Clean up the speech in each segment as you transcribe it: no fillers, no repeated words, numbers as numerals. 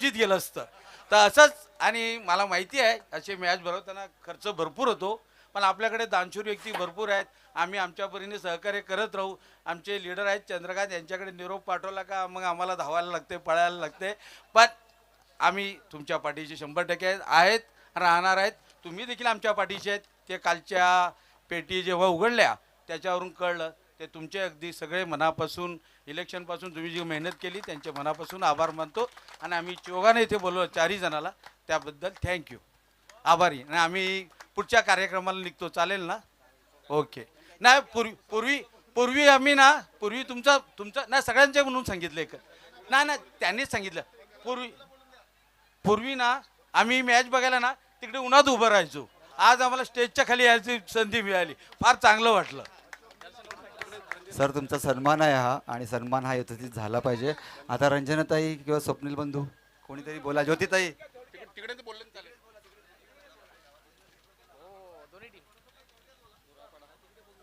जीत गेलं असतं. तर असंच, आणि मला माहिती आहे असे मॅच भरवताना खर्च भरपूर होतो, पण आपल्याकडे दानशूर व्यक्ती भरपूर आहेत. आम्ही आमच्या परीने सहकार्य करत राहू. आमचे लीडर आहेत चंद्रकांत, यांच्याकडे निरोप पाठवला का मग आम्हाला धावायला लागते, पळायला लागते. पण आम्ही तुमच्या पाठीशी 100% आहेत, राहणार आहेत. तुम्ही देखील आमच्या पाठीशी आहेत. ते कालच्या पेटी जेव्हा उघडल्या त्याच्यावरून कळलं. ते तुमचे अगदी सगळे मनापासून, इलेक्शनपासून तुम्ही जी मेहनत केली त्यांचे मनापासून आभार मानतो. आणि आम्ही चोघाने इथे बोललो, 4ही जणाला, त्याबद्दल थँक्यू, आभारी. आणि आम्ही पुढच्या कार्यक्रमाला निघतो, चालेल ना? ओके. नाही, पूर्वी आम्ही ना, पूर्वी तुमचा तुमचा नाही, सगळ्यांचे म्हणून सांगितलं एक. नाही नाही, त्यांनीच सांगितलं. पूर्वी पूर्वी ना, आम्ही मॅच बघायला ना तिकडे उन्हात उभं राहायचो. आज आम्हाला स्टेजच्या खाली यायची संधी मिळाली, फार चांगलं वाटलं. सर तुमचा सन्मान आहे हा, आणि सन्मान हा यथोचित झाला पाहिजे. आता रंजनाताई किंवा स्वप्नील बंधू कोणीतरी बोला. ज्योतिताई.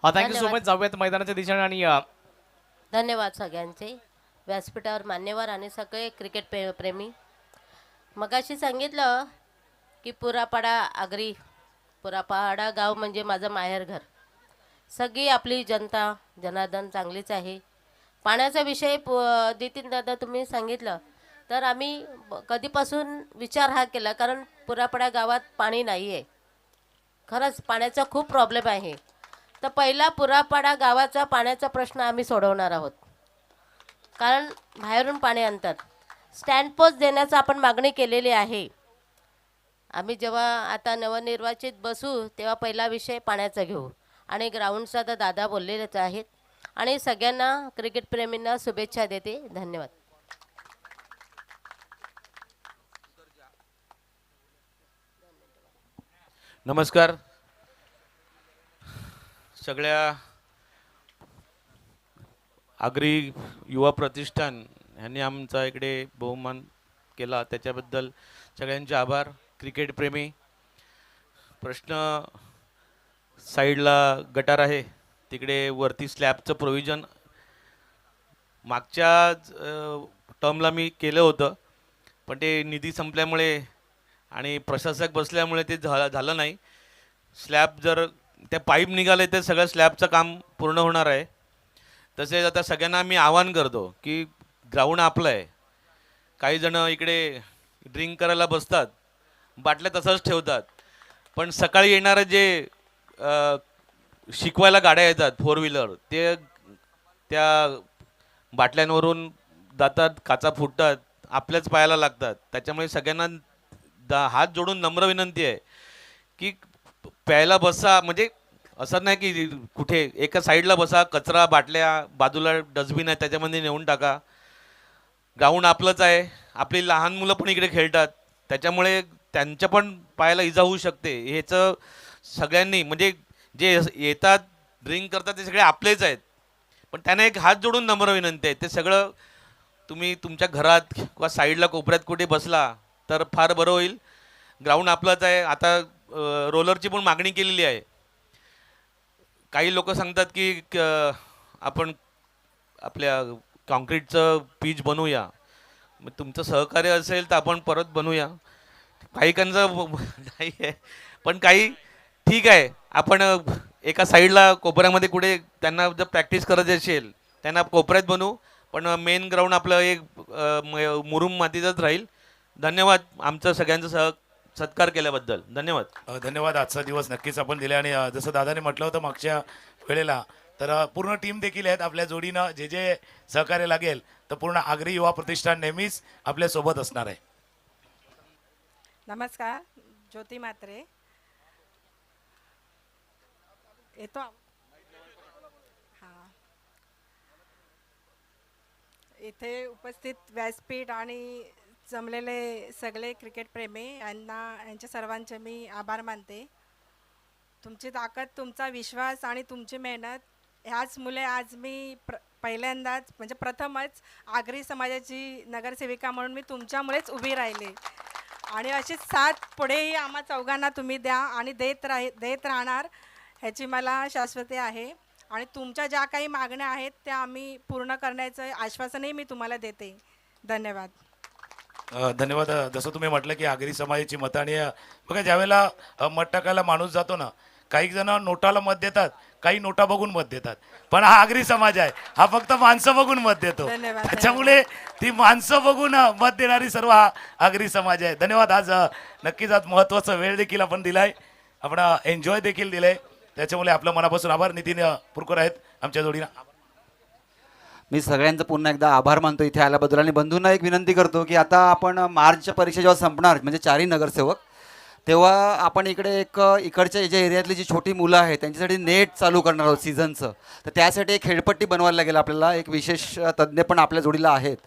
थँक्यू सो धन्यवाद. मच. जाऊयात मैदानाच्या दिशेने आणि धन्यवाद सगळ्यांचे, व्यासपीठावर मान्यवर आणि सगळे क्रिकेट प्रेमी. मगाशी सांगितलं की पुरापाडा आगरी, पुरापाडा गाव म्हणजे माझं माहेरघर. सगळी आपली जनता जनार्दन चांगलीच आहे. पाण्याचा विषय नितीन दादा तुम्ही सांगितलं, तर आम्ही कधीपासून विचार हा केला, कारण पुरापाडा गावात पाणी नाही आहे. खरंच पाण्याचा खूप प्रॉब्लेम आहे. तर पहिला पुरापाडा गावाचा पाण्याचा प्रश्न आम्ही सोडवणार आहोत, कारण बाहेरून पाणी आणतात. स्टँड पोस्ट देण्याचा आपण मागणी केलेली आहे. आम्ही जेव्हा आता नवनिर्वाचित बसू तेव्हा पहिला विषय पाण्याचा घेऊ, आणि ग्राउंडचा तर दादा बोललेलेच आहेत. आणि सगळ्यांना क्रिकेटप्रेमींना शुभेच्छा देते. धन्यवाद. नमस्कार सगळ्या. आगरी युवा प्रतिष्ठान यांनी आमचा इकडे बहुमान केला, त्याच्याबद्दल सगळ्यांचे आभार. क्रिकेट प्रेमी, प्रश्न साईडला गटार आहे, तिकडे वरती स्लॅबचं प्रोव्हिजन मागच्या टर्मला मी केलं होतं, पण ते निधी संपल्यामुळे आणि प्रशासक बसल्यामुळे ते झालं नाही. स्लॅब जर त्या पाईप निघाले तर सगळं स्लॅबचं काम पूर्ण होणार आहे. तसेच आता सगळ्यांना मी आवाहन करतो की ग्राउंड आपलं आहे. काही जण इकडे ड्रिंक करायला बसतात, बाटल्या तसंच ठेवतात, पण सकाळी येणारे जे शिकवायला गाड्या येतात 4 व्हीलर, ते त्या बाटल्यांवरून जातात, काचा फुटतात, आपल्याच पायाला लागतात. त्याच्यामुळे सगळ्यांना हात जोडून नम्र विनंती आहे की प्यायला बसा, म्हणजे असं नाही की कुठे एका साईडला बसा, कचरा बाटल्या बाजूला डस्टबिन आहे त्याच्यामध्ये नेऊन टाका. ग्राउंड आपलंच आहे, आपली लहान मुलं पण इकडे खेळतात, त्याच्यामुळे त्यांच्या पण पायाला इजा होऊ शकते. ह्याचं सगळ्यांनी, म्हणजे जे येतात ड्रिंक करतात ते सगळे आपलेच आहेत, पण त्यांना एक हात जोडून नम्र विनंती आहे, ते सगळं तुम्ही तुमच्या घरात किंवा साईडला कोपऱ्यात कुठे बसला तर फार बरं होईल. ग्राउंड आपलंच आहे. आता रोलरची पण मागणी केलेली आहे. काही लोक सांगतात की आपण आपल्या कॉन्क्रीटचं पीच बनवूया, मग तुमचं सहकार्य असेल तर आपण परत बनवूया. काही कांचं नाही आहे, पण काही ठीक आहे. आपण एका साईडला कोपऱ्यामध्ये कुठे त्यांना जर प्रॅक्टिस करायची असेल त्यांना कोपऱ्यात बनवू, पण मेन ग्राउंड आपलं एक मुरुम मातीचाच राहील. धन्यवाद आमचं सगळ्यांचं सत्कार केल्याबद्दल. धन्यवाद. धन्यवाद. आजचा दिवस नक्कीच आपण दिले, आणि जसं दादाने म्हटलं होतं मागच्या वेळेला, तर पूर्ण टीम देखील आहेत आपल्या जोडीनं. जे जे सहकार्य लागेल तर पूर्ण आगरी युवा प्रतिष्ठान नेहमीच आपल्या सोबत असणार आहे. नमस्कार, ज्योती म्हात्रे. येतो हां. इथे उपस्थित व्यासपीठ आणि जमलेले सगळे क्रिकेटप्रेमी यांच्या सर्वांचे मी आभार मानते. तुमची ताकद, तुमचा विश्वास आणि तुमची मेहनत ह्याच मुले आज मी पहिल्यांदाच, म्हणजे प्रथमच आगरी समाजाची नगरसेविका म्हणून मी तुमच्यामुळेच उभी राहिले. आणि अशीच साथ पुढेही आम्हा चौघांना तुम्ही द्या आणि देत राहणार ह्याची मला शाश्वती आहे. आणि तुमच्या ज्या काही मागण्या आहेत त्या आम्ही पूर्ण करण्याचं आश्वासनही मी तुम्हाला देते. धन्यवाद. धन्यवाद. जसं तुम्ही म्हटलं की आगरी समाजाची मतं आणि बघा ज्यावेळेला मत टाकायला माणूस जातो ना, काही जण नोटाला मत देतात, काही नोटा बघून मत देतात, पण हा आगरी समाज आहे, हा फक्त माणसं बघून मत देतो. धन्यवाद, त्याच्यामुळे ती माणसं बघून मत देणारी सर्व हा आगरी समाज आहे. धन्यवाद. आज नक्कीच आज महत्त्वाचा वेळ देखील आपण दिलाय, आपण एन्जॉय देखील दिलाय, त्याच्यामुळे आपल्या मनापासून आभार. नितीन पुरकर आहेत आमच्या जोडीनं. मी सगळ्यांचं पुन्हा एकदा आभार मानतो इथे आल्याबद्दल आणि बंधूंना एक विनंती करतो की आता आपण मार्चच्या परीक्षा जेव्हा संपणार म्हणजे 4ही नगरसेवक, तेव्हा आपण इकडे इकडच्या ज्या एरियातली जी छोटी मुलं आहेत त्यांच्यासाठी नेट चालू करणार आहोत सीझनचं. तर त्यासाठी एक खेळपट्टी बनवायला लागेल आपल्याला. एक विशेष तज्ज्ञ पण आपल्या जोडीला आहेत.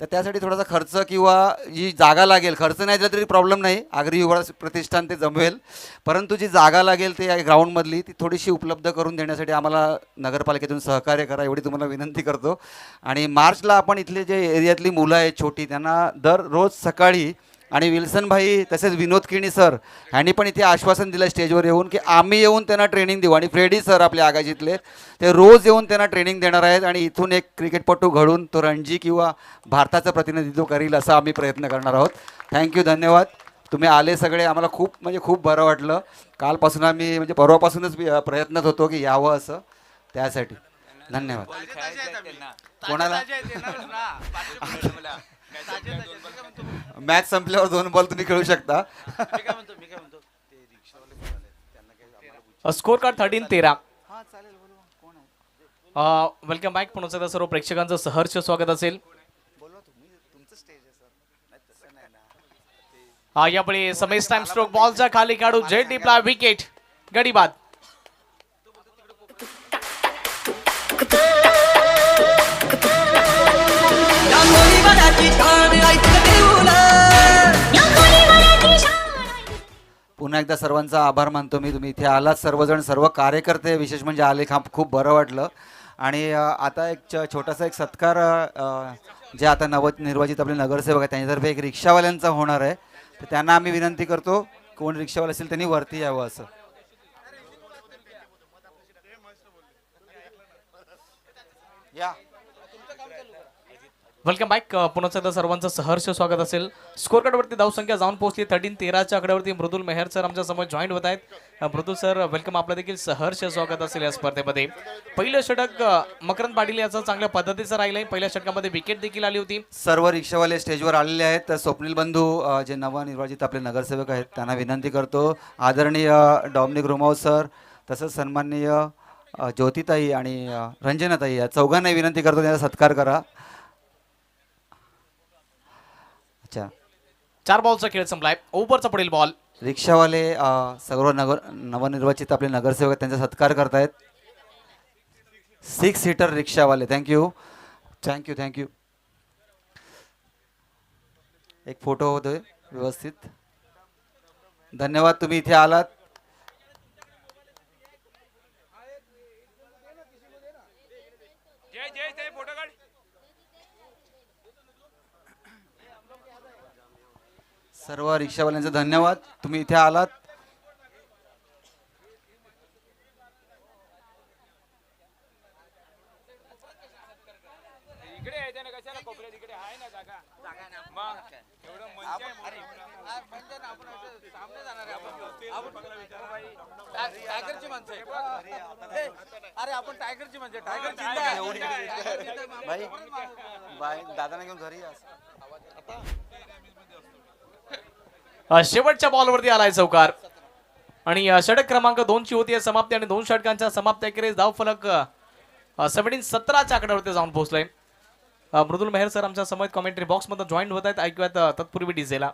तर त्यासाठी थोडासा खर्च किंवा जी जागा लागेल, खर्च नाही दिला तरी प्रॉब्लेम नाही, आगरी युवा प्रतिष्ठान ते जमवेल, परंतु जी जागा लागेल ते ग्राउंडमधली ती थोडीशी उपलब्ध करून देण्यासाठी आम्हाला नगरपालिकेतून सहकार्य करा एवढी तुम्हाला विनंती करतो. आणि मार्चला आपण इथले जे एरियातली मुलं आहेत छोटी, त्यांना दररोज सकाळी आणि विल्सन भाई तसेच विनोद किणी सर ह्यांनी पण इथे आश्वासन दिलं स्टेजवर येऊन की आम्ही येऊन त्यांना ट्रेनिंग देऊ. आणि फ्रेडी सर आपले आगाजीतले ते रोज येऊन त्यांना ट्रेनिंग देणार आहेत आणि इथून एक क्रिकेटपटू घडून तो रणजी किंवा भारताचं प्रतिनिधित्व करील असा आम्ही प्रयत्न करणार आहोत. थँक्यू, धन्यवाद. तुम्ही आले सगळे, आम्हाला खूप बरं वाटलं. कालपासून आम्ही म्हणजे परवापासूनच प्रयत्नात होतो की यावं असं, त्यासाठी धन्यवाद. कोणाला मॅच संपल्यावर 2 बॉल तुम्ही खेळू शकता. Score card 13-13. Welcome back. पुन्हा एकदा सर्व प्रेक्षकांचं सहर्ष स्वागत असेल. यापुढे समेश टाइम स्ट्रोक बॉलच्या खाली काढू जेट डिपला विकेट गडी बाद. पुन्हा एकदा सर्वांचा आभार मानतो मी. तुम्ही इथे आलात सर्वजण, सर्व कार्यकर्ते विशेष म्हणजे आले, खूप बरं वाटलं. आणि आता एक छोटासा एक सत्कार जे आता नवनिर्वाचित आपले नगरसेवक आहेत त्यांच्यातर्फे एक रिक्षावाल्यांचा होणार आहे. तर त्यांना आम्ही विनंती करतो कोण रिक्षावाला असेल त्यांनी वरती यावं असं. या वेलकम बॅक. पुन्हा एकदा सर्वांचं सहर्ष स्वागत असेल. स्कोर कार्डवरती धावसंख्या जाऊन पोहोचली 13-13च्या आकड्यावरती. मृदुल मेहर सर आमच्या समोर जॉईन होत आहेत. मृदुल सर वेलकम, आपलं देखील सहर्ष स्वागत असेल या स्पर्धेमध्ये. पहिलं षटक मकरंद पाटील याचं चांगल्या पद्धतीचं राहिलंय. पहिल्या षटकामध्ये विकेट देखील आली होती. सर्व रिक्षावाले स्टेजवर आलेले आहेत. तर स्वप्नील बंधू जे नवनिर्वाचित आपले नगरसेवक आहेत त्यांना विनंती करतो, आदरणीय डॉमिनिक रुमाव सर तसंच सन्माननीय ज्योतिताई आणि रंजनाताई या चौघांनाही विनंती करतो त्यांचा सत्कार करा. 4 बॉलचा खेळ संपलाय. ओव्हरचा पुढील बॉल. रिक्षावाले सर्व नवनिर्वाचित आपले नगरसेवक त्यांचा सत्कार करतायत. 6 सीटर रिक्षावाले. थँक्यू. एक फोटो होतोय व्यवस्थित. धन्यवाद, तुम्ही इथे आलात. सर्व रिक्षावाल्यांचा धन्यवाद, तुम्ही इथे आलात. टायगरची माणसं अरे आपण टायगरची म्हणजे टायगर दादाने घेऊन घरी शेवटच्या बॉलवरती आलाय चौकार. आणि षटक क्रमांक 2ची होती समाप्ती आणि 2 षटकांच्या समाप्ती अखेरीस धाव फलक 17-17च्या आकड्यावरती जाऊन पोहोचलाय. मृदुल मेहर सर आमच्या समोर कॉमेंट्री बॉक्स मध्ये जॉईन होत आहेत. ऐकूयात तत्पूर्वी डीजेला.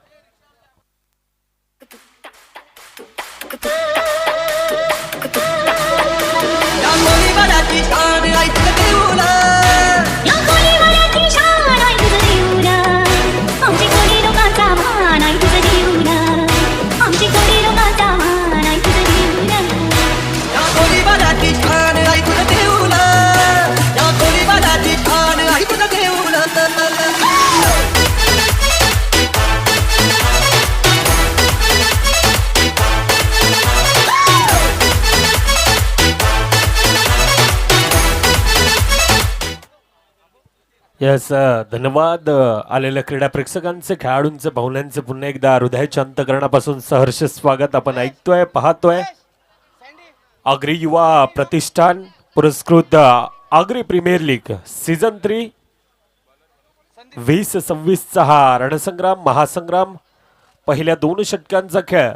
येस धन्यवाद आलेल्या क्रीडा प्रेक्षकांचे, खेळाडूंचे, पाहुण्यांचे पुन्हा एकदा हृदयाच्या अंतकरणापासून सहर्ष स्वागत. आपण ऐकतोय, पाहतोय आगरी युवा प्रतिष्ठान पुरस्कृत आगरी प्रीमियर लीग सीझन 3 20-26चा हा रणसंग्राम महासंग्राम. पहिल्या 2 षटकांचा खेळ,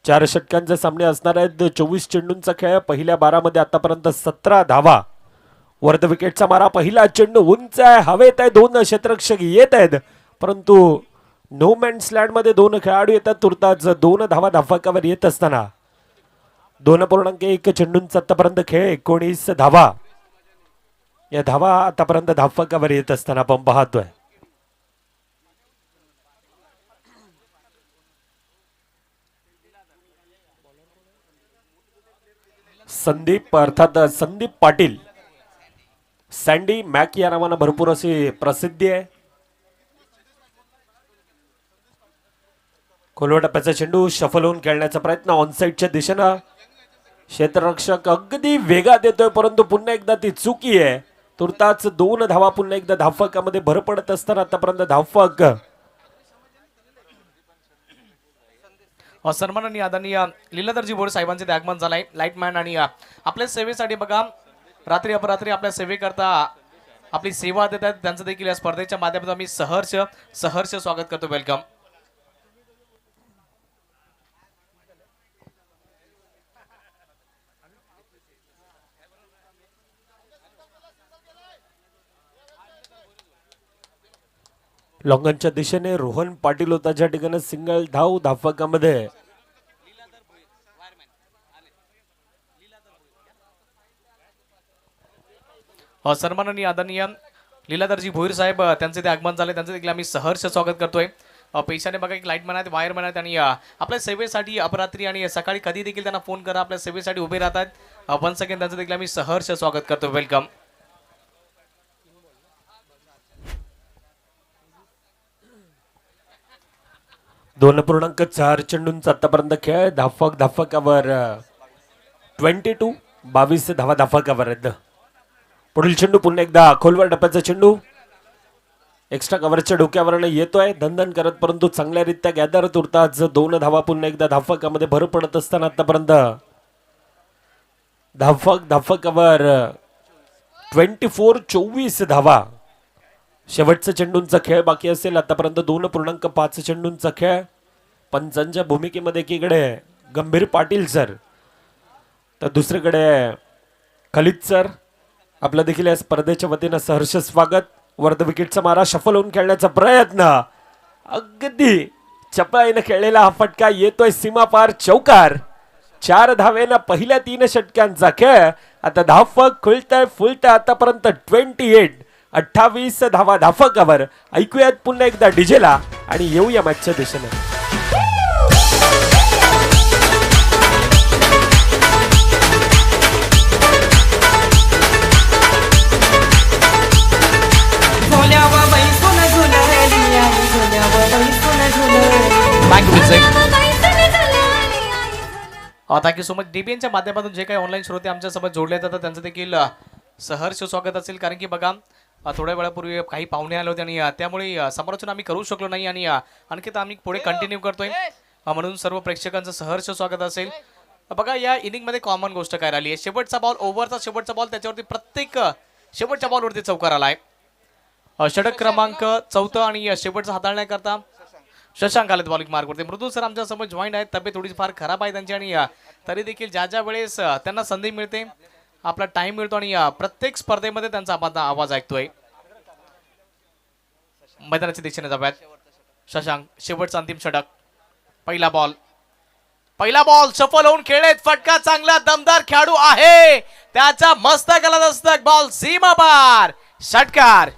4 षटकांचे सामने असणार आहेत. 24 चेंडूंचा खेळ. पहिल्या 12 मध्ये आतापर्यंत 17 धावा. वर्ध विकेटचा मारा. पहिला चेंडू उंच आहे, हवेत आहे, 2 क्षेत्ररक्षक येत आहेत, परंतु नो मॅन्स लँड मध्ये 2 खेळाडू येतात. तुर्तास 2 धावा धावफलकावर येत असताना 2.1 चेंडूंचा आतापर्यंत खेळ, 19 धावा. या धावा आतापर्यंत धावफलकावर येत असताना आपण पाहतोय. संदीप अर्थात संदीप पाटील, सँडी मॅक या नावानं भरपूर अशी प्रसिद्धी आहे. खोलवा टप्प्याचा चेंडू शफल होऊन खेळण्याचा प्रयत्न ऑनसाईडच्या दिशेनं. क्षेत्ररक्षक अगदी वेगात येतोय, परंतु पुन्हा एकदा ती चुकी आहे. तुर्ताच 2 धावा पुन्हा एकदा धावफलकामध्ये भर पडत असताना आतापर्यंत धावफलक सन्माननीय आदरणीय लीलाधरजी बोर साहेबांचे ते आगमन झालंय. लाईटमॅन आणि आपल्या सेवेसाठी बघा रात्री अपरात्री आपल्या सेवेकरता आपली सेवा देतात, त्यांचं देखील या स्पर्धेच्या माध्यमातून आम्ही सहर्ष स्वागत करतो. वेलकम. लॉंगनच्या दिशेने रोहन पाटील होता, ज्या ठिकाणी सिंगल धाव धावफलकामध्ये. सन्माननीय आदरणीय लीलाधरजी भोईर साहेब त्यांचे ते आगमन झाले, त्यांचं देखील आम्ही सहर्ष स्वागत करतोय. पैशाने बघा एक लाईटमॅन आहेत, वायरमॅन आहेत आणि आपल्या सेवेसाठी अपरात्री आणि सकाळी कधी देखील त्यांना फोन करा, आपल्या सेवेसाठी उभे राहतात. वन्स अगेन त्यांचं देखील आम्ही सहर्ष स्वागत करतो. वेलकम. दोन 2.4 चेंडूंचा आतापर्यंत खेळ. धावफलकावर 22 धावा धावफलकावर आहेत. पुढील चेंडू पुन्हा एकदा खोलवर टप्प्याचा चेंडू एक्स्ट्रा कव्हरच्या डोक्यावरनं येतोय धनधन करत, परंतु चांगल्यारीत्या गॅदर. तुर्ताच 2 धावा पुन्हा एकदा धावफलकामध्ये भर पडत असताना आतापर्यंत धावफलकावर 24 धावा. शेवटचा चेंडूंचा खेळ बाकी असेल. आतापर्यंत 2.5 चेंडूंचा खेळ. पंचांच्या भूमिकेमध्ये एकीकडे गंभीर पाटील सर, तर दुसरीकडे खलिद सर. आपलं देखील या स्पर्धेच्या वतीनं सहर्ष स्वागत. वर्ध विकेटचा मारा, शफल होऊन खेळण्याचा प्रयत्न, अगदी चपळाईनं खेळलेला हा फटका येतोय सीमापार, चौकार. 4 धावेनं पहिल्या 3 षटकांचा खेळ. आता धावफलक खुलतंय फुलतंय. आतापर्यंत 28 धावा धावफलकावर. ऐकूयात पुन्हा एकदा डीजेला आणि येऊया मॅचच्या दिशेने. Thank you so much. डीबीएनच्या माध्यमातून जे काही ऑनलाईन श्रोते आमच्यासोबत जोडले जातात त्यांचं देखील सहर्ष स्वागत असेल. कारण की बघा थोड्या वेळापूर्वी काही पाहुणे आले होते आणि त्यामुळे समालोचन आम्ही करू शकलो नाही आणि आणखी आम्ही पुढे कंटिन्यू करतोय, म्हणून सर्व प्रेक्षकांचं सहर्ष स्वागत असेल. बघा या इनिंगमध्ये कॉमन गोष्ट काय राहिली आहे, शेवटचा बॉल, ओव्हरचा शेवटचा बॉल, त्याच्यावरती प्रत्येक शेवटच्या बॉलवरती चौकार आलाय. षटक क्रमांक 4 आणि शेवटचा हाताळण्याकरता शशांक आलेत बॉलिंग मार्कवरती. मृदुल सर आमच्या समोर जॉईंट आहेत. तब्येत थोडी फार खराब आहे त्यांची आणि तरी देखील ज्या वेळेस त्यांना संधी मिळते, आपला टाइम मिळतो आणि प्रत्येक स्पर्धेमध्ये त्यांचा आपण आवाज ऐकतोय. मैदानाच्या दिशेने जाऊयात. शशांक शेवटचा अंतिम षटक. पहिला बॉल सफल होऊन खेळलेत. फटका चांगला दमदार खेळाडू आहे, त्याचा मस्तकाला दस्तक, बॉल सीमा पार, षटकार.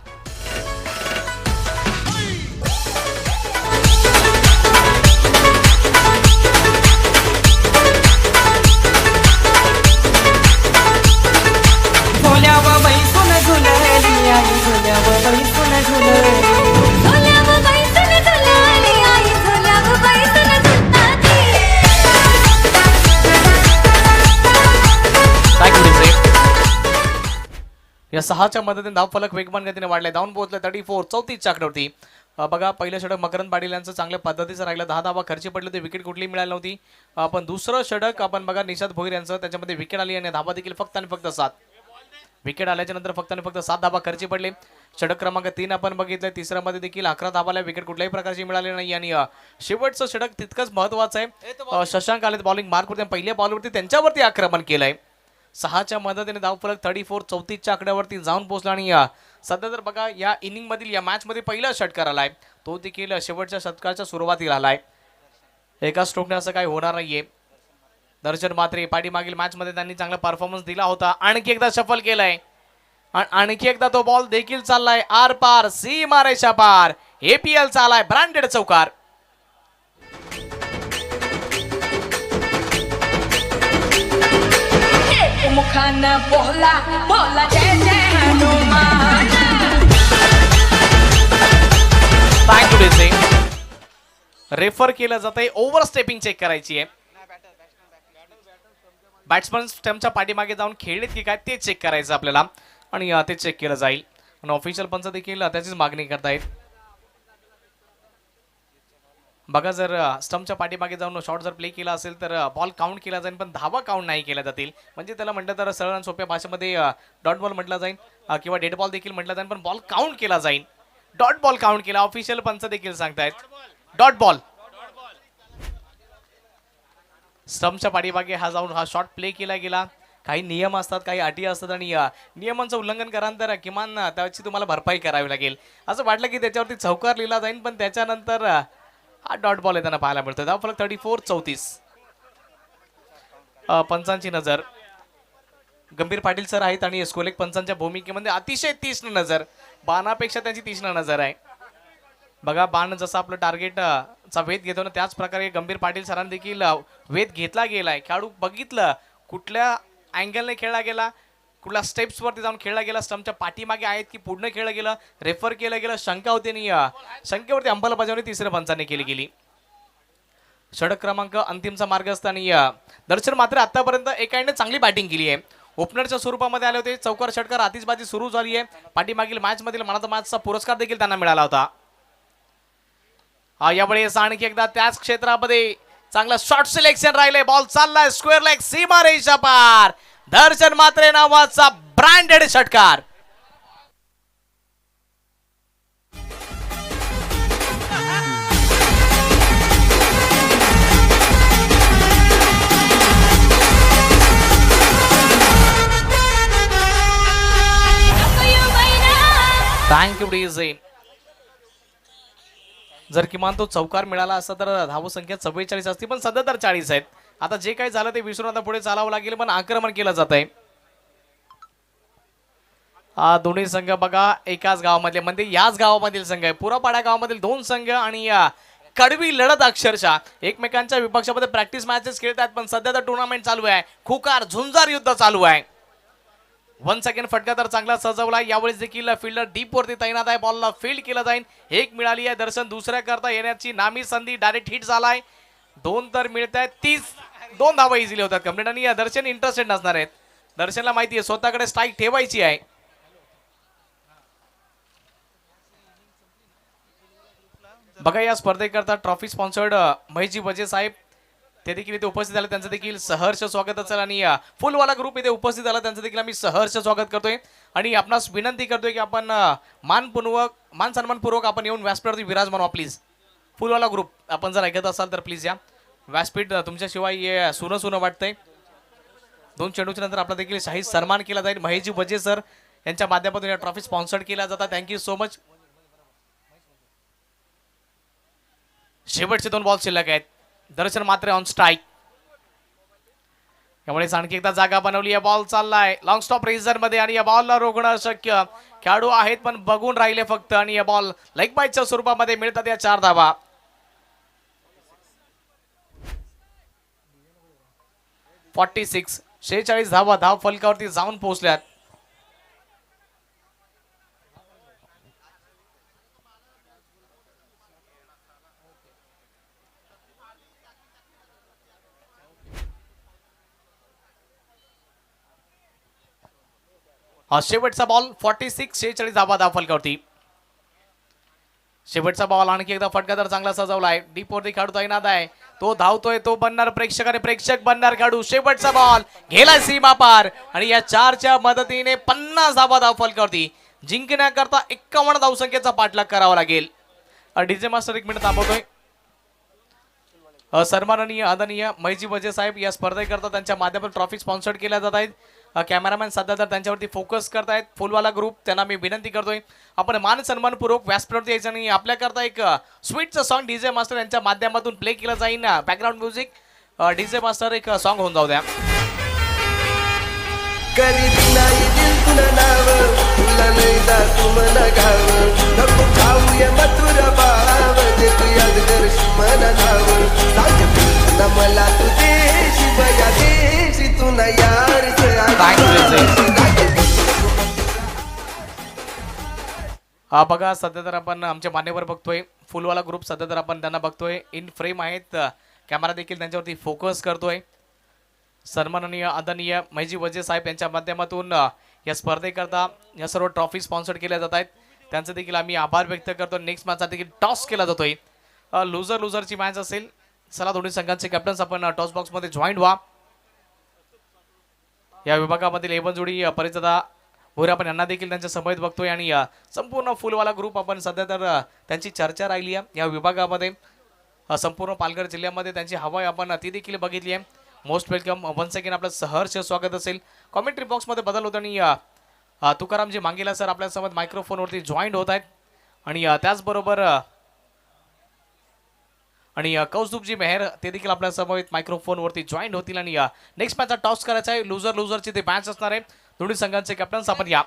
या 6च्या मदतीने धावफलक वेगवान गतीने वाढले, धावून पोहोचले 34 34च्या आकड्यावरती. बघा पहिलं षटक मकरंद पाटील यांचं चांगल्या पद्धतीचं राहिलं, 10 धावा खर्ची पडली होती, विकेट कुठली मिळाली नव्हती. पण दुसरं षटक आपण बघा निषाद भोईर यांचं, त्याच्यामध्ये विकेट आली आणि धावा देखील फक्त आणि फक्त 7. विकेट आल्याच्या नंतर फक्त आणि फक्त 7 धावा खर्ची पडले. षटक क्रमांक 3 आपण बघितलं, तिसऱ्यामध्ये देखील 11 धावाला, विकेट कुठल्याही प्रकारची मिळाली नाही. आणि शेवटचं षटक तितकंच महत्वाचं आहे. शशांक आले बॉलिंग मार्कवरती, पहिल्या बॉलवरती त्यांच्यावरती आक्रमण केलंय. 6च्या मदतीने धावफलक 34 34च्या आकड्यावरती जाऊन पोहोचला. आणि सध्या तर बघा या इनिंग मधील या मॅच मध्ये पहिला षटकार आलाय, तो देखील शेवटच्या षटकाच्या सुरुवातीला आलाय. एका स्ट्रोकने असं काही होणार नाहीये. दर्शन मात्रे पाठीमागील मॅच मध्ये त्यांनी चांगला परफॉर्मन्स दिला होता, आणखी एकदा सफल केलाय आणि आणखी एकदा तो बॉल देखील चाललाय आर पार सीमा रेषा पार. APL चालाय ब्रँडेड चौकार. मुखानं बोला बोला जय जय हनुमान. रेफर केलं जात आहे, ओव्हर स्टेपिंग चेक करायची आहे. बॅट्समन स्टंपच्या पाठीमागे जाऊन खेळलेत की काय ते चेक करायचं आपल्याला आणि ते चेक केलं जाईल. आणि ऑफिशियल पंच देखील त्याचीच मागणी करतायत. बघा जर स्टंपच्या पाठीमागे जाऊन शॉट जर प्ले केला असेल तर बॉल काउंट केला जाईल, पण धावा काउंट नाही केल्या जातील. म्हणजे त्याला म्हटलं तर सरळ आणि सोप्या भाषेमध्ये डॉट बॉल म्हटलं जाईल किंवा डेड बॉल देखील म्हटलं जाईल, पण बॉल काउंट केला जाईल. डॉट बॉल काउंट केला, ऑफिशियल पंच देखील सांगतायत डॉट बॉल. स्टंपच्या पाठीमागे हा जाऊन हा शॉट प्ले केला गेला. काही नियम असतात, काही अटी असतात आणि नियमांचं उल्लंघन करा तर किमान त्याची तुम्हाला भरपाई करावी लागेल. असं वाटलं की त्याच्यावरती चौकार लिहिला जाईल, पण त्याच्यानंतर हा डॉट बॉल येताना पाहायला मिळतो. धावफलक 34 34. पंचांची नजर गंभीर पाटील सर आहेत आणि स्कोलेक पंचांच्या भूमिकेमध्ये अतिशय तीक्ष्ण नजर, बाणापेक्षा त्यांची तीक्ष्ण नजर आहे. बघा बाण जसं आपलं टार्गेट चा वेध घेतो ना, त्याच प्रकारे गंभीर पाटील सरांनी देखील वेध घेतला गेलाय. खेळाडू बघितलं कुठल्या अँगलने खेळला गेला, कुठल्या स्टेप्स वरती जाऊन खेळला गेला, स्टंपच्या पाठीमागे आहेत की पूर्ण खेळलं गेलं, रेफर केलं गेलं, शंका होती आणि शंकेवरती अंमलबजावणी तिसऱ्या पंचाने केली गेली. षटक क्रमांक अंतिमचा मार्ग असता आणि दर्शन मात्र आतापर्यंत एकाने चांगली बॅटिंग केली आहे. ओपनरच्या स्वरूपामध्ये आले होते, चौकार षटकार आतिषबाजी सुरू झाली आहे. पाठीमागील मॅच मधील मनाचा मॅचचा पुरस्कार देखील त्यांना मिळाला होता. यावेळेस आणखी एकदा त्याच क्षेत्रामध्ये चांगला शॉट सिलेक्शन राहिले, बॉल चाललाय स्क्वेअर लेग सीमा रेषा पार. दर्शन मात्रे नावाचा ब्रँडेड षटकार. Thank you DJ. जर किमान तो चौकार मिळाला असता तर धावसंख्या 44 असती, पण सध्या तर 40 आहेत. आता जे काही झालं ते विसरून आता पुढे चालावं लागेल, पण आक्रमण केलं जात आहे. दोन्ही संघ बघा एकाच गावामधले, म्हणजे याच गावामधील संघ आहे. पुरापाडा गावामधील 2 संघ आणि कडवी लढत अक्षरशः एकमेकांच्या विपक्षामध्ये प्रॅक्टिस मॅचेस खेळतात, पण सध्या तर टुर्नामेंट चालू आहे. खुकार झुंजार युद्ध चालू आहे. 1 सेकंड फटका तर चांगला सजवला. यावेळेस देखील फिल्डर डीप वरती तैनात आहे, बॉलला फील्ड केलं जाईल. 1 मिळाली आहे. दर्शन दुसऱ्या करता येण्याची नामी संधी, डायरेक्ट हिट झालाय. 2 तर मिळत आहेत. 2 धावा इझिली होतात कंप्लीट आणि दर्शन इंटरेस्टेड नसणार आहेत. दर्शनला माहिती आहे स्वतःकडे स्ट्राईक ठेवायची आहे. बघा या स्पर्धेकरता ट्रॉफी स्पॉन्सर्ड महेशजी बजे साहेब ते देखील इथे उपस्थित झाले, त्यांचं देखील सहर्ष स्वागत असेल. आणि फुलवाला ग्रुप इथे उपस्थित झाला, त्यांचं देखील आम्ही सहर्ष स्वागत करतोय. आणि आपणास विनंती करतोय की आपण मान सन्मानपूर्वक आपण येऊन व्यासपीठावरती विराजमान व्हा प्लीज. फुलवाला ग्रुप आपण जर ऐकत असाल तर प्लीज या. व्यासपीठ तुमच्याशिवाय सुनं सुनं वाटतंय. 2 चेंडूच्या नंतर आपला देखील शाही सन्मान केला जाईल. महेशजी बजे सर यांच्या माध्यमातून या ट्रॉफी स्पॉन्सर्ड केला जातात. Thank you so much. शेवटचे 2 बॉल शिल्लक आहेत. दर्शन मात्र ऑन स्ट्राईक. त्यामुळे आणखी एकदा जागा बनवली आहे. बॉल चाललाय लॉंग स्टॉप रेझर मध्ये आणि या बॉलला रोखणं अशक्य. खेळाडू आहेत पण बघून राहिले फक्त आणि या बॉल लेग बाईटच्या स्वरूपामध्ये मिळतात या 4 धावा. 46 धावा धाव फलकावरती जाऊन पोहोचल्यात. शेवटचा बॉल 46-46 धावा फलकावरती. शेवटचा बॉल आणखी एकदा फटकादार चांगला सजवलाय. डीप वरती खेळतो तैनात आहे. तो धावतोय, तो बनणार प्रेक्षक आणि प्रेक्षक बनणार खेळाडू. शेवटचा बॉल गेला सीमा पार आणि या 4च्या मदतीने 50 धावा फलकावरती. जिंकण्याकरता 51 धावसंख्येचा पाठलाग करावा लागेल. डीजे मास्टर 1 मिनिट थांबवतोय. सन्माननीय आदरणीय मैजी वजे साहेब या स्पर्धेकरता त्यांच्या माध्यमातून ट्रॉफी स्पॉन्सर्ड केल्या जात आहेत. कॅमेरामॅन सध्या तर त्यांच्यावरती फोकस करतायत. फुलवाला ग्रुप त्यांना मी विनंती करतोय आपण मान सन्मानपूर्वक व्यासपीठावरती यायचं आणि आपल्याकरता एक स्वीटचं सॉन्ग डीजे मास्टर यांच्या माध्यमातून प्ले केलं जाईल. बॅकग्राऊंड म्युझिक डीजे मास्टर एक सॉन्ग होऊन जाऊ द्या. बघा सध्या तर आपण आमचे मान्यवर बघतोय. फुलवाला ग्रुप सध्या तर आपण त्यांना बघतोय. इन फ्रेम आहेत. कॅमेरा देखील त्यांच्यावरती फोकस करतोय. सन्माननीय आदरणीय मैजी वजे साहेब यांच्या माध्यमातून या स्पर्धेकरता या सर्व ट्रॉफी स्पॉन्सर्ड केल्या जात आहेत. त्यांचे देखील आम्ही आभार व्यक्त करतो. नेक्स्ट मॅचचा देखील टॉस केला जातोय. लुझरची मॅच असेल. चला दोन्ही संघांचे कॅप्टन्स आपण टॉस बॉक्स मध्ये जॉईन व्हा. या विभागामधील एवन जोडी परिचदा भोरे आपण यांना देखील त्यांच्या समवेत बघतोय आणि संपूर्ण फुलवाला ग्रुप आपण सध्या तर त्यांची चर्चा राहिली आहे या विभागामध्ये. संपूर्ण पालघर जिल्ह्यामध्ये त्यांची हवा आपण ती देखील बघितली आहे. मोस्ट वेलकम वन्स अगेन आपलं सहर्ष स्वागत असेल. कॉमेंट्री बॉक्समध्ये बदल होत आणि तुकारामजी मांगेला सर आपल्यासोबत मायक्रोफोनवरती जॉईंट होत आहेत आणि त्याचबरोबर आणि कौस्तुभजी मेहर ते देखील आपल्या समवेत मायक्रोफोनवरती जॉईन होतील आणि नेक्स्ट मॅचचा टॉस करायचा आहे. लुझरची ते मॅच असणार आहे. दोन्ही संघांचे कॅप्टन्स आपण या.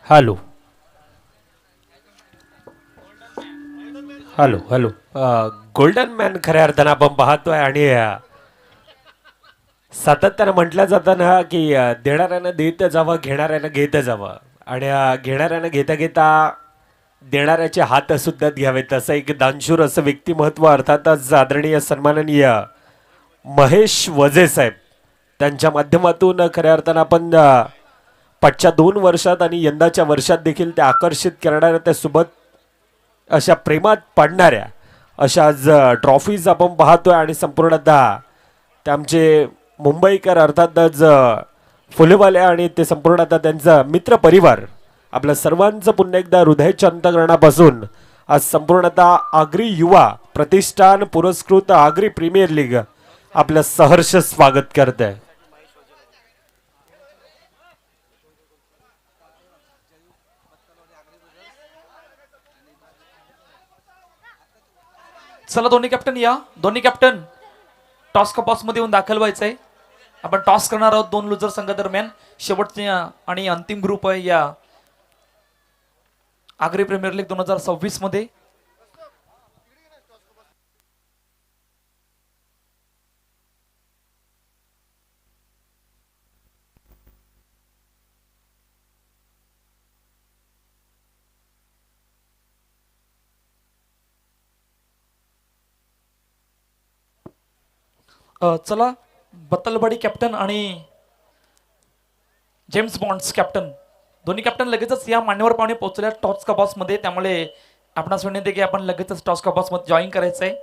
Hello hello hello golden man खऱ्या अर्थानं आपण पाहतोय आणि सातत्यानं म्हटलं जातं ना की देणाऱ्यानं देत जावं, घेणाऱ्यानं घेत जावं आणि घेणाऱ्यानं घेता घेता देणाऱ्याचे हात सुद्धा घ्यावेत. असं एक दानशूर असं व्यक्तिमत्व अर्थातच आदरणीय सन्माननीय महेश वजे साहेब त्यांच्या माध्यमातून खऱ्या अर्थानं आपण पाठच्या 2 वर्षात आणि यंदाच्या वर्षात देखील ते आकर्षित करणाऱ्या त्या सोबत अशा प्रेमात पडणाऱ्या अशा आज ट्रॉफीज आपण पाहतोय आणि संपूर्णतः ते आमचे मुंबईकर अर्थातच फुलेवाले आणि ते संपूर्णतः त्यांचा मित्र परिवार आपल्या सर्वांचं पुन्हा एकदा हृदयाच्या अंतःकरणापासून आज संपूर्णतः आगरी युवा प्रतिष्ठान पुरस्कृत आगरी प्रीमियर लीग आपलं सहर्ष स्वागत करत आहे. चला दोन्ही कॅप्टन या. दोन्ही कॅप्टन टॉस कपास मध्ये येऊन दाखल व्हायचंय. आपण टॉस करणार आहोत 2 लुजर संघादरम्यान. शेवटचे आणि अंतिम ग्रुप आहे या आगरी प्रीमियर लीग 2026 मध्ये. चला बत्तलवाडी कॅप्टन आणि जेम्स बॉन्ड्स कॅप्टन दोन्ही कॅप्टन लगेचच या मान्यवर पाहुणे पोहोचल्या टॉस कबॉस मध्ये. त्यामुळे आपणास विनंती की आपण लगेचच टॉस कबॉस मध्ये जॉईन करायचंय.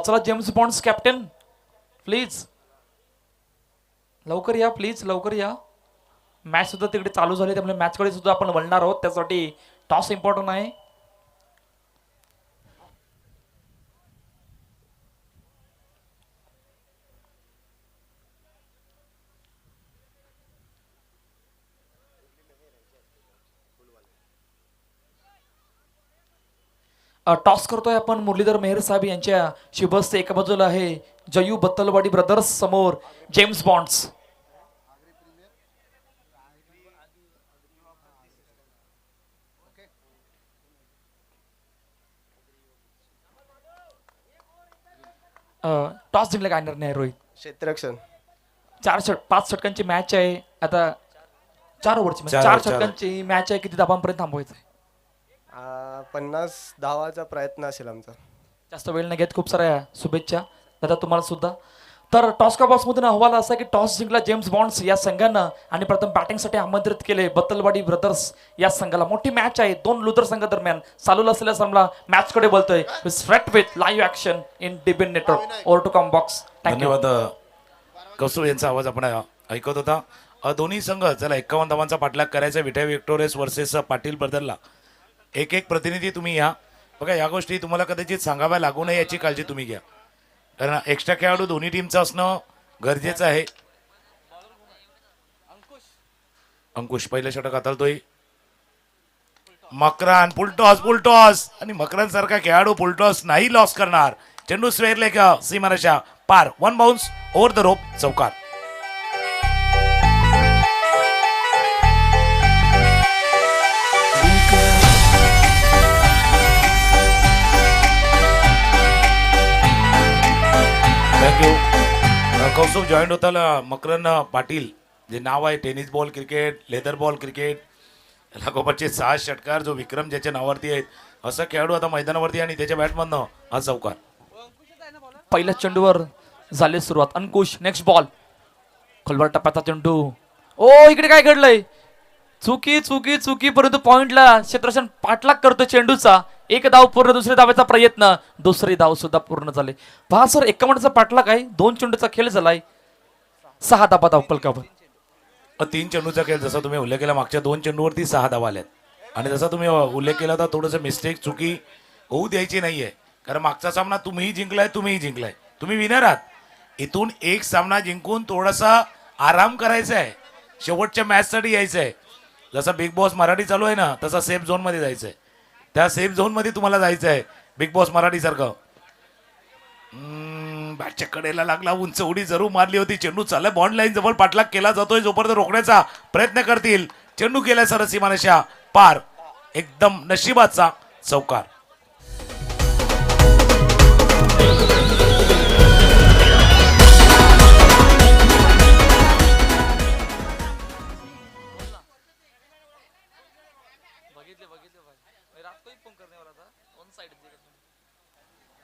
चला जेम्स बॉन्ड्स कॅप्टन प्लीज. लवकर या प्लीज, लवकर या. मॅच सुद्धा तिकडे चालू झाली, त्यामुळे मॅचकडे सुद्धा आपण वळणार आहोत. त्यासाठी टॉस इम्पॉर्टंट आहे. टॉस करतोय आपण मुरलीधर मेहर साहेब यांच्या शुभस्ते. एका बाजूला आहे जयू बत्तलवाडी ब्रदर्स, समोर जेम्स बॉन्ड्स. टॉस जिंकला काय निर्णय आहे रोहित? क्षेत्ररक्षण. 5 षटकांची मॅच आहे आता. 4 ओव्हरची 4 षटकांची मॅच आहे. किती धावांपर्यंत थांबवायचं आहे? 50 धावाचा प्रयत्न असेल आमचा. जास्त वेळ नाही घेत. खूप साऱ्या शुभेच्छा दादा तुम्हाला सुद्धा. तर टॉस का बॉक्स मधून अहवाल असा की टॉस जिंकला जेम्स बॉन्ड्स या संघानं आणि प्रथम बॅटिंगसाठी आमंत्रित केले बत्तलवाडी ब्रदर्स या संघाला. मोठी मॅच आहे 2 लुथर संघादरम्यान. चालू असलेल्या सामना मॅच कडे बोलतोय straight with live action in डिबेन network. Over to comm box. धन्यवाद कौस्तुभ यांचा आवाज आपण ऐकत होता. दोन्ही संघ चला 51 धावांचा पाठलाग करायचा. विठ्या विक्टोरियस वर्सेस पाटील ब्रदरला. एक प्रतिनिधी तुम्ही या. बघा या गोष्टी तुम्हाला कदाचित सांगाव्या लागू नये याची काळजी तुम्ही घ्या, कारण एक्स्ट्रा खेळाडू दोन्ही टीमचं असणं गरजेचं आहे. अंकुश पहिलं षटक हाताळतोय. मकरान फुलटॉस आणि मकरान सारखा खेळाडू फुलटॉस नाही लॉस करणार. चेंडू स्वेरले का सीमारेषा पार. 1 बाउन्स ओव्हर द रोप. चौकार. थँक्यू. कौस्तुभ जॉईंट होताला मकरन पाटील जे नाव आहे tennis ball cricket, leather ball cricket, लागोपाठचे 6 षटकार जो विक्रम ज्याच्या नावावरती आहेत असा खेळाडू आता मैदानावरती आणि त्याच्या बॅटमधनं हा चौकार. पहिल्या चेंडूवर झाली सुरुवात. अंकुश नेक्स्ट बॉल. खोलवर टप्प्याचा चेंडू. ओ इकडे काय घडलंय? चुकी परंतु पॉइंटला क्षेत्ररक्षण पाठलाग करतो चेंडूचा. 1 धाव पूर्ण. दुसऱ्या धावाचा प्रयत्न. दुसरी धाव सुद्धा पूर्ण झाले. पहा सर 51चा पाठलाग आहे. 2 चेंडूचा खेळ झालाय. 6 धावा धावपलकावर. 3 चेंडूचा खेळ जसा तुम्ही उल्लेख केला. मागच्या 2 चेंडूवरती 6 धावा आल्यात आणि जसा तुम्ही उल्लेख केला होता थोडंसं मिस्टेक चुकी होऊ द्यायची नाहीये, कारण मागचा सामना तुम्हीही जिंकलाय तुम्ही विनर आहात. इथून एक सामना जिंकून थोडासा आराम करायचा आहे. शेवटच्या मॅचसाठी यायचं आहे. जसा बिग बॉस मराठी चालू आहे ना तसा सेफ झोनमध्ये जायचं आहे. त्या सेफ झोनमध्ये तुम्हाला जायचं आहे बिग बॉस मराठी सारखं. बॅटच्या कडेला लागला. उंच उडी जरूर मारली होती. चेंडू चाललाय बॉन्ड लाईन जवळ. पाठलाग केला जातोय. जोपर्यंत रोखण्याचा प्रयत्न करतील. चेंडू केला सरस सीमारेषा पार. एकदम नशिबाचा चौकार.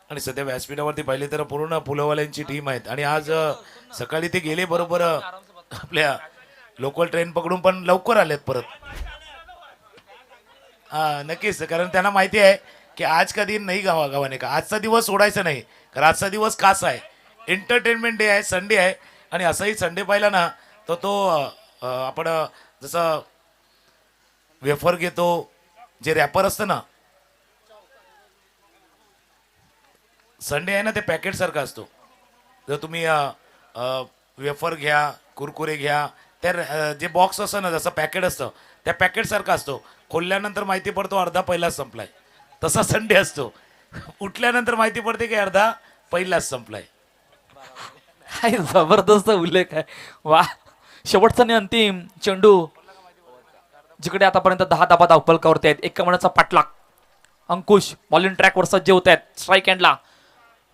आणि सध्या व्यासपीठावरती पाहिले तर पूर्ण पुलवाल्यांची टीम आहेत आणि आज सकाळी ते गेले बरोबर आपल्या लोकल ट्रेन पकडून पण लवकर आलेत परत. हा नक्कीच, कारण त्यांना माहिती आहे की आज कधी नाही गावाने का आजचा दिवस सोडायचा नाही, कारण आजचा दिवस खास आहे. एंटरटेनमेंट डे आहे, संडे आहे. आणि असाही संडे पाहिला ना तर तो आपण जसं वेफर घेतो जे रॅपर असतं ना, संडे आहे ना ते पॅकेट सारखा असतो. जर तुम्ही वेफर घ्या, कुरकुरे घ्या, त्या जे बॉक्स असतं ना जसं पॅकेट असतं त्या पॅकेट सारखा असतो. खोलल्यानंतर माहिती पडतो अर्धा पहिलाच संपलाय. तसा संडे असतो. उठल्यानंतर माहिती पडते की अर्धा पहिलाच संपलाय. काय जबरदस्त उल्लेख आहे. वा. शेवटचा आणि अंतिम चेंडू जिकडे आतापर्यंत 10 धावा धावपलकावरती आहेत. 51चा पाठलाग. अंकुश बॉलिंग ट्रॅकवर सज्ज होत आहेत. स्ट्राईक एंडला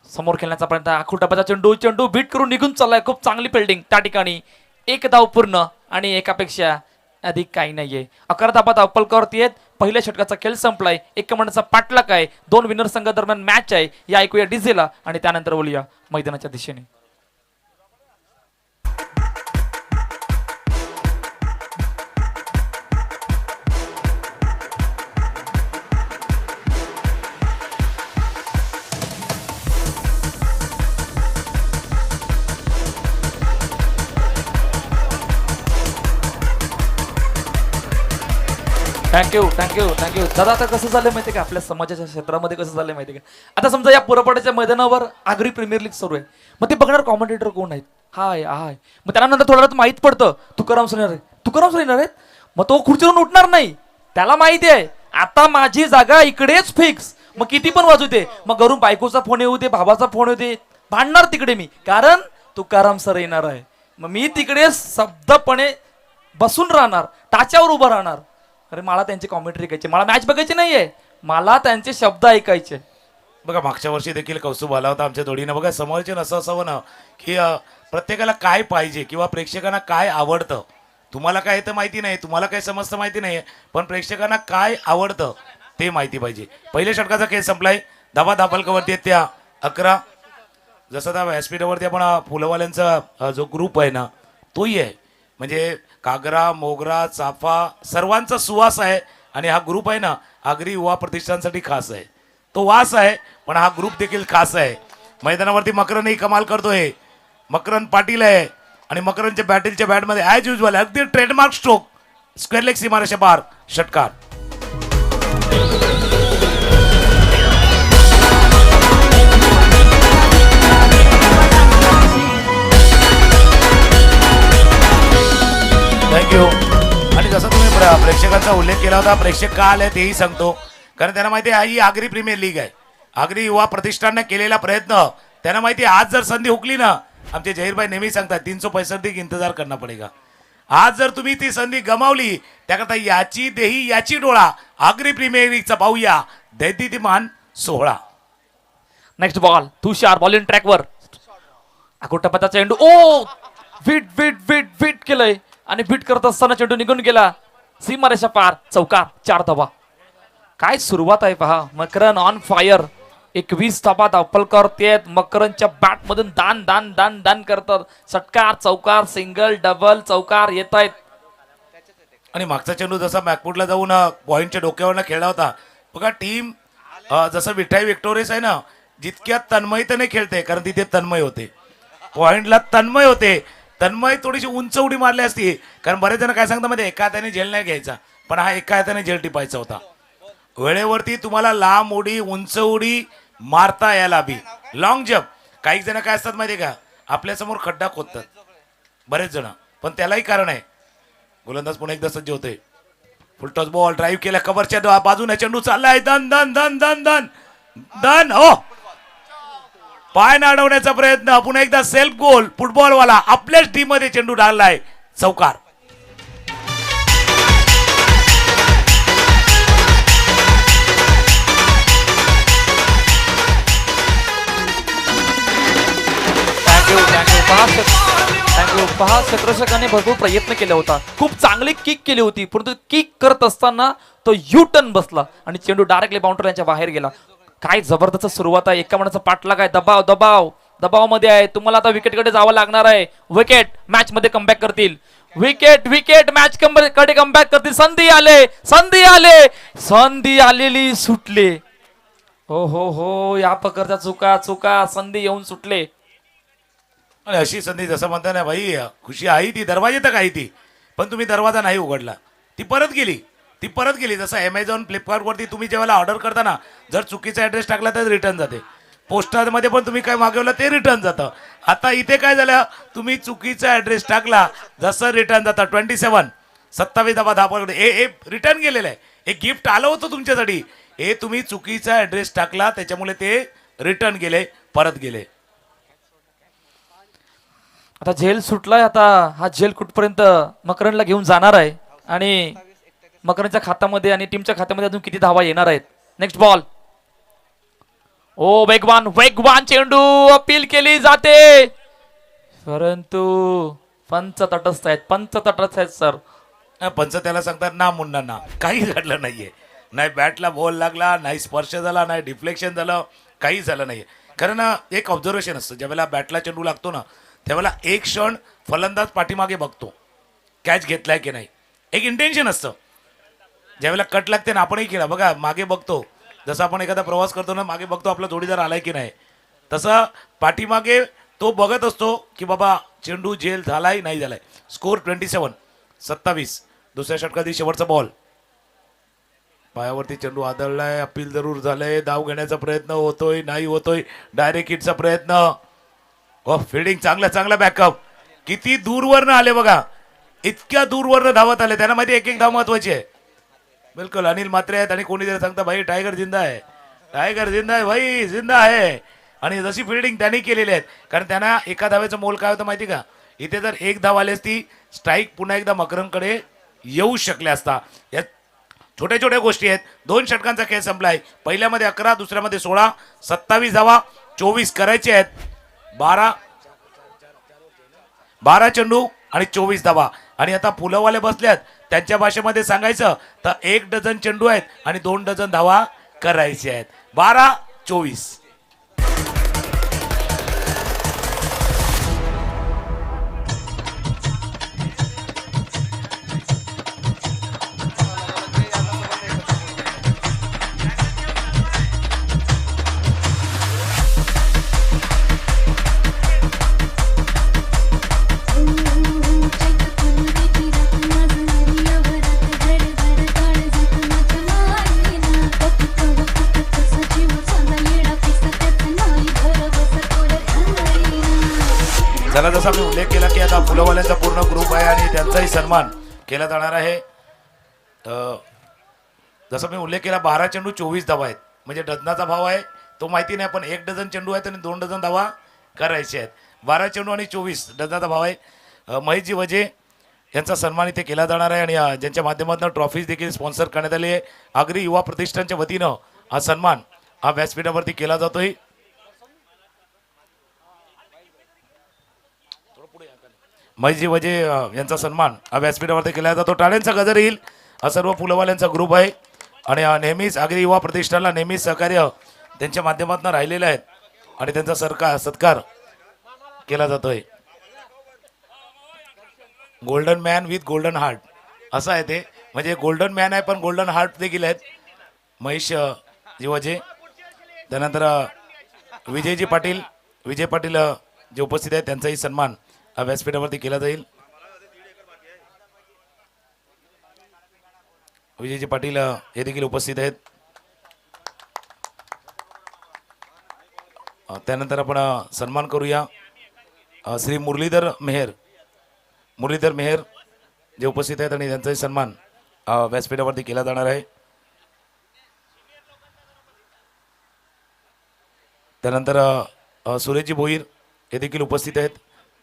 समोर खेळण्याचा प्रयत्न. आखुटापाचा चेंडू बीट करून निघून चाललाय. खूप चांगली फिल्डिंग त्या ठिकाणी. 1 धाव पूर्ण आणि एकापेक्षा अधिक काही नाहीये. 11 धावा धावपलकावरती आहेत. पहिल्या षटकाचा खेळ संपलाय. 51चा पाठलाग आहे. 2 विनर संघादरम्यान मॅच आहे. या ऐकूया डीजेला आणि त्यानंतर बोलूया मैदानाच्या दिशेने. थँक्यू दादा. आता कसं झालं माहितीये का आपल्या समाजाच्या क्षेत्रामध्ये कसं झालं माहितीये का, आता समजा या पुरपाड्याच्या मैदानावर आगरी प्रीमियर लीग सुरू आहे, मग ते बघणार कॉमेंटेटर कोण आहेत, हाय मग त्यानंतर थोड्या वेळात माहित पडतं तुकाराम सर येणार आहेत, मग तो खुर्चीवरून उठणार नाही, त्याला माहिती आहे आता माझी जागा इकडेच फिक्स, मग किती पण वाजू दे, मग घरून बायकोचा फोन येऊ दे, भावाचा फोन येऊ दे, भांडणार तिकडे मी, कारण तुकाराम सर येणार आहे, मग मी तिकडे शब्दपणे बसून राहणार, टाच्यावर उभं राहणार. अरे मला त्यांची कॉमेंट्री ऐकायची, मला मॅच बघायची नाहीये, मला त्यांचे शब्द ऐकायचे. बघा मागच्या वर्षी देखील कौस्तुभ आला होता आमच्या जोडीनं. बघा समालोचन असं असावं ना की प्रत्येकाला काय पाहिजे किंवा प्रेक्षकांना काय आवडतं. तुम्हाला काय येतं माहिती नाही, तुम्हाला काय समजतं माहिती नाही, पण प्रेक्षकांना काय आवडतं ते माहिती पाहिजे. पहिल्या षटकाचा खेळ संपलाय. धाबा दापलकावरती आहेत त्या 11. जसं त्या व्यासपीठावरती आपण फुलवाल्यांचा जो ग्रुप आहे ना तोही आहे, म्हणजे कागरा मोगरा चाफा सर्वांचा सुवास आहे. आणि हा ग्रुप आहे ना आगरी युवा प्रतिष्ठानसाठी खास आहे. तो वास आहे पण हा ग्रुप देखील खास आहे. मैदानावरती मकरनही कमाल करतोय. मकरन पाटील आहे आणि मकरनच्या बॅटिलच्या बॅटमध्ये ॲज युजल अगदी ट्रेडमार्क स्ट्रोक, स्क्वेअर लेग सीमारेषा पार, षटकार. थँक्यू. आणि जसं तुम्ही प्रेक्षकांचा उल्लेख केला होता, प्रेक्षक का आले तेही सांगतो, कारण त्यांना माहिती आहे ही आगरी प्रीमियर लीग आहे. आगरी युवा प्रतिष्ठानने केलेला प्रयत्न त्यांना माहिती आहे. आज जर संधी हुकली ना, आमचे जहीरभाई नेहमी सांगतात 365 दिन इंतजार करना पडेगा. आज जर तुम्ही ती संधी गमावली, त्याकरता याची देही याची डोळा आगरी प्रीमियर लीगचा पाहूया दैदिप्यमान सोहळा. नेक्स्ट बॉल तुषार, बॉलिंग ट्रॅकवर अकोटपचा चेंडू, ओ विट केलंय आणि विट करत असताना चेंडू निघून गेला सीमारेषा पार, चौकार, 4 धावा. काय सुरुवात आहे पहा. मकरन ऑन फायर, 21 धावा धावपल करतेत. मकरनच्या बॅट मधून दान दान दान दान करतात. षटकार, चौकार, सिंगल, डबल, चौकार येत आहेत. आणि मागचा चेंडू जसा बॅकफुटला जाऊन पॉईंटच्या डोक्यावरनं खेळला होता. बघा टीम जसं विठाई विक्टोरियस आहे ना, जितक्या तन्मयतेने खेळते, कारण तिथे तन्मय होते, पॉईंटला तन्मय होते. तन्मय थोडीशी उंच उडी मारली असती, कारण बरेच जण काय सांगतात मध्ये एका हाताने झेल नाही घ्यायचा, पण हा एका हाताने झेल टिपायचा होता. वेळेवरती तुम्हाला लांब उडी, उंच उडी मारता यायला हवी. लॉंग जंप, काही जण काय असतात माहिती का, आपल्यासमोर खड्डा खोदतात बरेच जण, पण त्यालाही कारण आहे. गोलंदाज पुन्हा एकदा सज्ज होते. फुलटॉस बॉल ड्राईव्ह केला, कव्हरच्या बाजूने चेंडू चाललाय, दन दन दन दन दन दन, हो पाय अडवण्याचा प्रयत्न, पुन्हा एकदा सेल्फ गोल. फुटबॉलवाला आपल्याच टीम मध्ये चेंडू डाललाय, चौकार. थँक्यू. पहा क्षेत्ररक्षकाने भरपूर प्रयत्न केला होता, खूप चांगली किक केली होती, परंतु किक करत असताना तो यू टर्न बसला आणि चेंडू डायरेक्टली बाउंड्रीच्या बाहेर गेला. काय जबरदस्त सुरुवात आहे. एका मनाचा पाठलाग आहे, दबाव मध्ये आहे. तुम्हाला आता विकेटकडे जावं लागणार आहे. विकेट मॅच मध्ये कमबॅक करतील. विकेट मॅच कडे कमबॅक करतील. संधी आलेली सुटले. हो या प्रकारच्या चुका संधी येऊन सुटले. आणि अशी संधी जसं म्हणता ना भाई, खुशी आहे ती दरवाजे तक आहे ती, पण तुम्ही दरवाजा नाही उघडला, ती परत गेली. जसं ॲमेझॉन फ्लिपकार्टवरती तुम्ही जेव्हा ऑर्डर करता ना, जर चुकीचा ॲड्रेस टाकला तर रिटर्न जाते. पोस्टामध्ये पण तुम्ही काय मागवलं ते रिटर्न जातं. आता इथे काय झालं, तुम्ही चुकीचा ॲड्रेस टाकला, जसं रिटर्न जातं. 27 धावा रिटर्न गेलेलं आहे. एक गिफ्ट आलं होतं तुमच्यासाठी, हे तुम्ही चुकीचा ॲड्रेस टाकला त्याच्यामुळे ते रिटर्न गेले, परत गेले. आता झेल सुटलाय. आता हा झेल कुठपर्यंत मकरनला घेऊन जाणार आहे आणि मकरनच्या खात्यामध्ये आणि टीमच्या खात्यामध्ये अजून किती धावा येणार आहेत. नेक्स्ट बॉल, ओ वेगवान चेंडू, अपील केली जाते, परंतु पंच तटस्थ आहेत सर. पंच त्याला सांगतात ना मुन्ना ना, काही घडलं नाहीये. नाही बॅटला बॉल लागला, नाही स्पर्श झाला, नाही डिफ्लेक्शन झालं, काही झालं नाहीये. कारण एक ऑब्झर्वेशन असतं, ज्यावेळेला बॅटला चेंडू लागतो ना, त्यावेळेला एक क्षण फलंदाज पाठीमागे बघतो कॅच घेतलाय की नाही. एक इंटेन्शन असतं. ज्यावेळेला कट लागते ना, आपणही केला बघा, मागे बघतो, जसं आपण एखादा प्रवास करतो ना, मागे बघतो आपला जोडीदार आलाय की नाही, तसं पाठीमागे तो बघत असतो की बाबा चेंडू झेल झालाय नाही झालाय. स्कोर 27. दुसऱ्या षटकातील शेवटचा बॉल. पायावरती चेंडू आदळलाय, अपील जरूर झालंय, धाव घेण्याचा प्रयत्न होतोय, नाही होतोय, डायरेक्ट हिटचा प्रयत्न. फिल्डिंग चांगला बॅकअप. किती दूरवरनं आले बघा, इतक्या दूरवरनं धावत आले. त्यांना माहिती एक धाव महत्वाची आहे. बिलकुल अनिल मात्रे आहेत आणि कोणीतरी सांगता भाई टायगर जिंदा आहे, टायगर जिंदा आहे भाई, जिंदा आहे. आणि जशी फिल्डिंग त्यांनी केलेली आहेत, कारण त्यांना एका धावेचं मोल काय होतं माहिती का, इथे जर एक धाव आली असती स्ट्राईक पुन्हा एकदा मकरंदकडे येऊ शकले असता. या छोट्या छोट्या गोष्टी आहेत. 2 षटकांचा खेळ संपलाय. पहिल्यामध्ये 11, दुसऱ्यामध्ये 16, 27 धावा 24 करायचे आहेत. 12 चेंडू आणि 24 धावा. आणि आता फुलंवाले बसल्यात, त्यांच्या भाषेमध्ये सांगायचं तर 1 डझन चेंडू आहेत आणि 2 डझन धावा करायचे आहेत. 12-24. त्याला जसा मी उल्लेख केला की आता फुलवाल्यांचा पूर्ण ग्रुप आहे आणि त्यांचाही सन्मान केला जाणार आहे. जसं मी उल्लेख केला 12 चेंडू 24 धावा आहेत, म्हणजे डझनाचा भाव आहे तो माहिती नाही, पण 1 डझन चेंडू आहेत आणि 2 डझन धावा करायचे आहेत. 12 चेंडू आणि 24 डझनाचा भाव आहे. महेशजी वजे यांचा सन्मान इथे केला जाणार आहे आणि ज्यांच्या माध्यमातून ट्रॉफीज देखील स्पॉन्सर करण्यात आली आहे. आगरी युवा प्रतिष्ठानच्या वतीनं हा सन्मान हा व्यासपीठावरती केला जातोय. महेशजी वजे यांचा सन्मान हा व्यासपीठावरती केला जातो. टाळ्यांचा गजर येईल. हा सर्व फुलवाल्यांचा ग्रुप आहे आणि नेहमीच आगरी युवा प्रतिष्ठानला नेहमीच सहकार्य त्यांच्या माध्यमातून राहिलेलं आहे आणि त्यांचा सत्कार केला जातोय. Golden man with golden heart असं आहे ते, म्हणजे गोल्डन मॅन आहे पण गोल्डन हार्ट देखील आहेत. महेश जीवाजे, त्यानंतर विजय पाटील जे उपस्थित आहेत त्यांचाही सन्मान हा व्यासपीठावरती केला जाईल. विजयजी पाटील हे देखील उपस्थित आहेत. त्यानंतर आपण सन्मान करूया श्री मुरलीधर मेहर जे उपस्थित आहेत आणि त्यांचाही सन्मान व्यासपीठावरती केला जाणार आहे. त्यानंतर सुरेशजी भोईर हे देखील उपस्थित आहेत,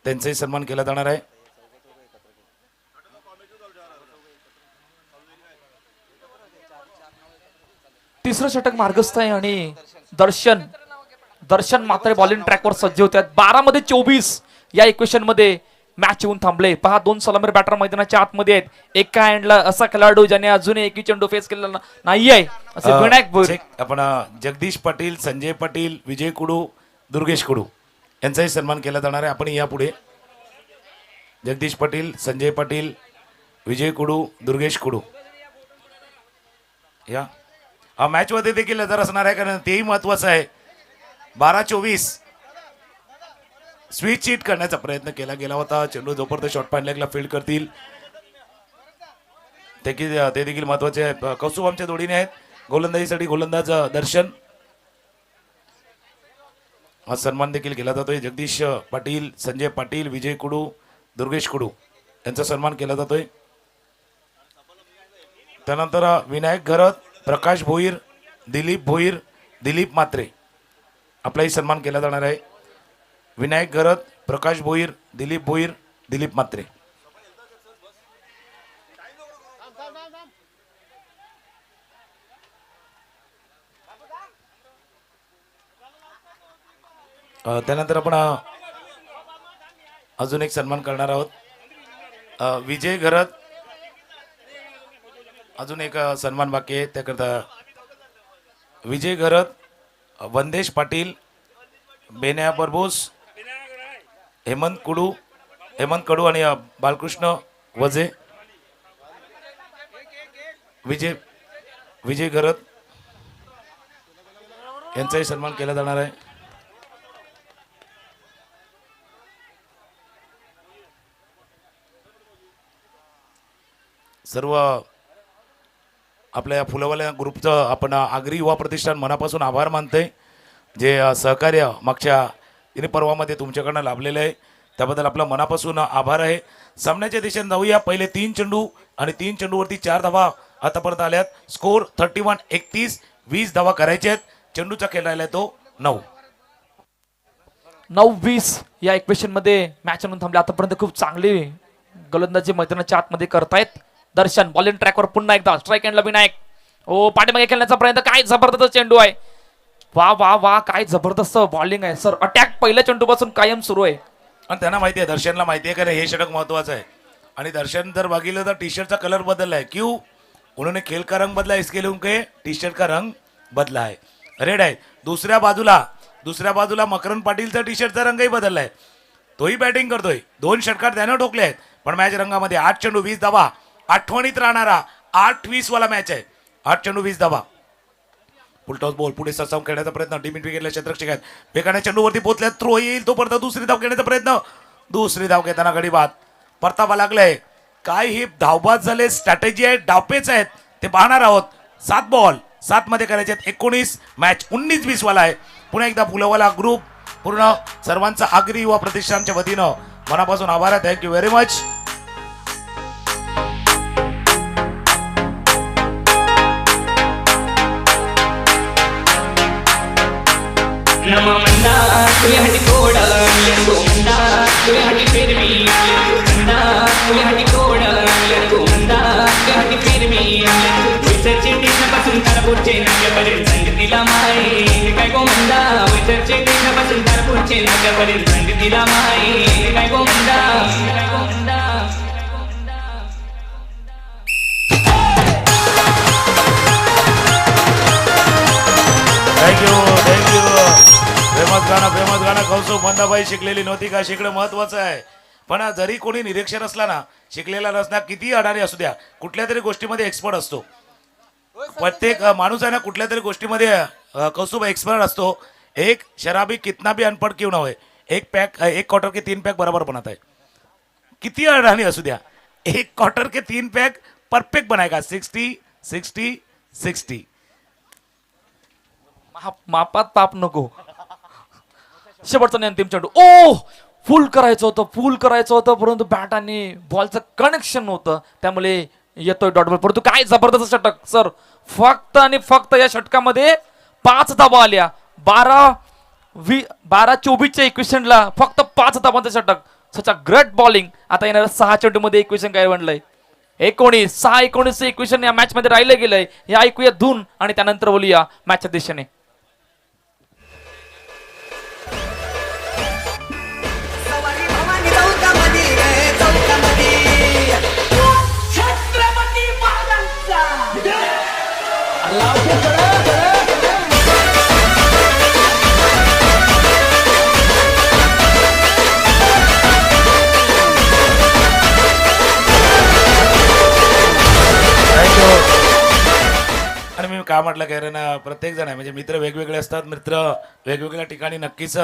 त्यांचाही सन्मान केला जाणार आहे. तिसरं षटक मार्गस्थ आहे आणि दर्शन मात्र बॉलिंग ट्रॅकवर सज्ज होत आहेत. 12 मध्ये 24 या इक्वेशन मध्ये मॅच येऊन थांबले. पहा 2 सलामीर बॅटर मैदानाच्या आतमध्ये आहेत. एका एंडला असा खेळाडू ज्याने अजूनही एकही चेंडू फेस केलेला नाहीये असे विनायक भोईर. आपण जगदीश पाटील, संजय पाटील, विजय कुडू, दुर्गेश कुडू यांचाही सन्मान केला जाणार आहे. आपण यापुढे जगदीश पाटील, संजय पाटील, विजय कुडू, दुर्गेश कुडू या मॅच मध्ये देखील नजर असणार आहे, कारण तेही महत्वाचं आहे. 12-24 स्वीच शीट करण्याचा प्रयत्न केला गेला होता. चेंडू जोपर्यंत शॉर्ट पॉइंट लेगला फील्ड करतील ते देखील महत्वाचे आहे. कौस्तुभ आमच्या जोडीने आहेत. गोलंदाजीसाठी गोलंदाज दर्शन हा सन्मान देखील केला जातोय. जगदीश पाटील, संजय पाटील, विजय कुडू, दुर्गेश कुडू यांचा सन्मान केला जातोय. त्यानंतर विनायक घरत, प्रकाश भोईर, दिलीप भोईर, दिलीप मात्रे आपलाही सन्मान केला जाणार आहे. विनायक घरत, प्रकाश भोईर, दिलीप भोईर, दिलीप मात्रे. त्यानंतर आपण अजून एक सन्मान करणार आहोत. विजय घरत अजून एक सन्मान बाकी आहे, त्याकरता विजय घरत, वंदेश पाटील, बेन्या बरबोस, हेमंत कडू आणि बालकृष्ण वजे. विजय घरत यांचाही सन्मान केला जाणार आहे. सर्व आपल्या या फुलवाल्या ग्रुपचं आपण आगरी युवा प्रतिष्ठान मनापासून आभार मानते. जे सहकार्य मागच्या तिन्ही पर्वामध्ये तुमच्याकडनं लाभलेलं आहे त्याबद्दल आपला मनापासून आभार आहे. सामन्याच्या दिशेने जाऊया. पहिले 3 चेंडू आणि 3 चेंडूवरती 4 धावा आतापर्यंत आल्यात. स्कोर 31-31. 20 धावा करायचे आहेत. चेंडूचा खेळ राहिला तो 9. 9-20 या इक्वेशन मध्ये मॅच म्हणून थांबले. आतापर्यंत खूप चांगली गोलंदाजी मैदानाच्या आतमध्ये करतायत. दर्शन बॉलिंग ट्रॅकवर पुन्हा एकदा स्ट्राईक एंडला विनायक. ओ पाठीमागे खेळण्याचा प्रयत्न. काय जबरदस्त चेंडू आहे. वा वा वा काय जबरदस्त बॉलिंग आहे सर. अटॅक पहिल्या चेंडूपासून कायम सुरू आहे. आणि त्यांना माहिती आहे, दर्शनला माहिती आहे का हे षटक महत्वाचं आहे. आणि दर्शन जर बघितलं तर टी शर्टचा कलर बदलला आहे. क्यों? उन्होंने खेल का रंग बदला, इसके लिए उनके टी शर्ट का रंग बदला आहे. रेड आहे. दुसऱ्या बाजूला मकरंद पाटीलचा टी शर्टचा रंगही बदलला आहे. तोही बॅटिंग करतोय. 2 षटकार त्यानं ठोकले आहेत. पण मॅच रंगामध्ये 8 चेंडू 20 धावा. आठवणीत राहणारा 8-20 वाला मॅच आहे. 8 चेंडू 20 धावा. फुलटॉस बॉल पुढे सरसावून खेळण्याचा प्रयत्न. टीम विकेटला क्षेत्ररक्षक आहेत. बेकाने चेंडूवरती पोहोचल्यात. थ्रो येईल तो परत दुसरी धाव घेण्याचा प्रयत्न. दुसरी धाव घेताना गडीबाद. परतावा लागलाय. काय ही धावबाद झाले, स्ट्रॅटेजी आहे, डावपेच आहेत ते पाहणार आहोत. 7 बॉल 7 मध्ये करायचे आहेत. 19. मॅच 19-20 वाला आहे. पुन्हा एकदा फुलवाला ग्रुप पूर्ण सर्वांचा आगरी युवा प्रतिष्ठानच्या वतीनं मनापासून आभार आहे. Thank you very much. Thank you. Famous गाणं कौसुक मंदाबाई शिकलेली नव्हती का? शिकणं महत्वाचं आहे. पण जरी कोणी निरीक्षर असला ना, शिकलेला नसला, किती अडाणी असू द्या, कुठल्या तरी गोष्टीमध्ये एक्सपर्ट असतो. प्रत्येक माणूस आहे ना कुठल्या तरी गोष्टीमध्ये कौसुब एक्सपर्ट असतो. एक शराबी कितना भी अनपढ़ क्यों ना होए, एक क्वार्टर के 3 पैक बराबर बनाता है. किती अडाणी असू द्या, 1 क्वार्टर के 3 पैक परफेक्ट बनाएगा. 60-60-60. मापात पाप नको. शेवटचा आणि अंतिम चेंडू. ओ फुल करायचं होतं परंतु बॅट आणि बॉलचं कनेक्शन नव्हतं त्यामुळे येतोय डॉट बॉल. परंतु काय जबरदस्त षटक सर. फक्त आणि फक्त या षटकामध्ये 5 धावा आल्या. 12-24च्या इक्वेशनला फक्त 5 धावांचं षटक. सच अ ग्रेट बॉलिंग. आता येणाऱ्या 6 चेंडू मध्ये इक्वेशन काय बनलंय. 19 इक्वेशन या मॅच मध्ये राहिलं गेलंय. हे ऐकूया धून आणि त्यानंतर बोलूया मॅचच्या दिशेने. आणि मी काय म्हटलं की ना, प्रत्येक जण आहे म्हणजे मित्र वेगवेगळे असतात. मित्र वेगवेगळ्या ठिकाणी नक्कीच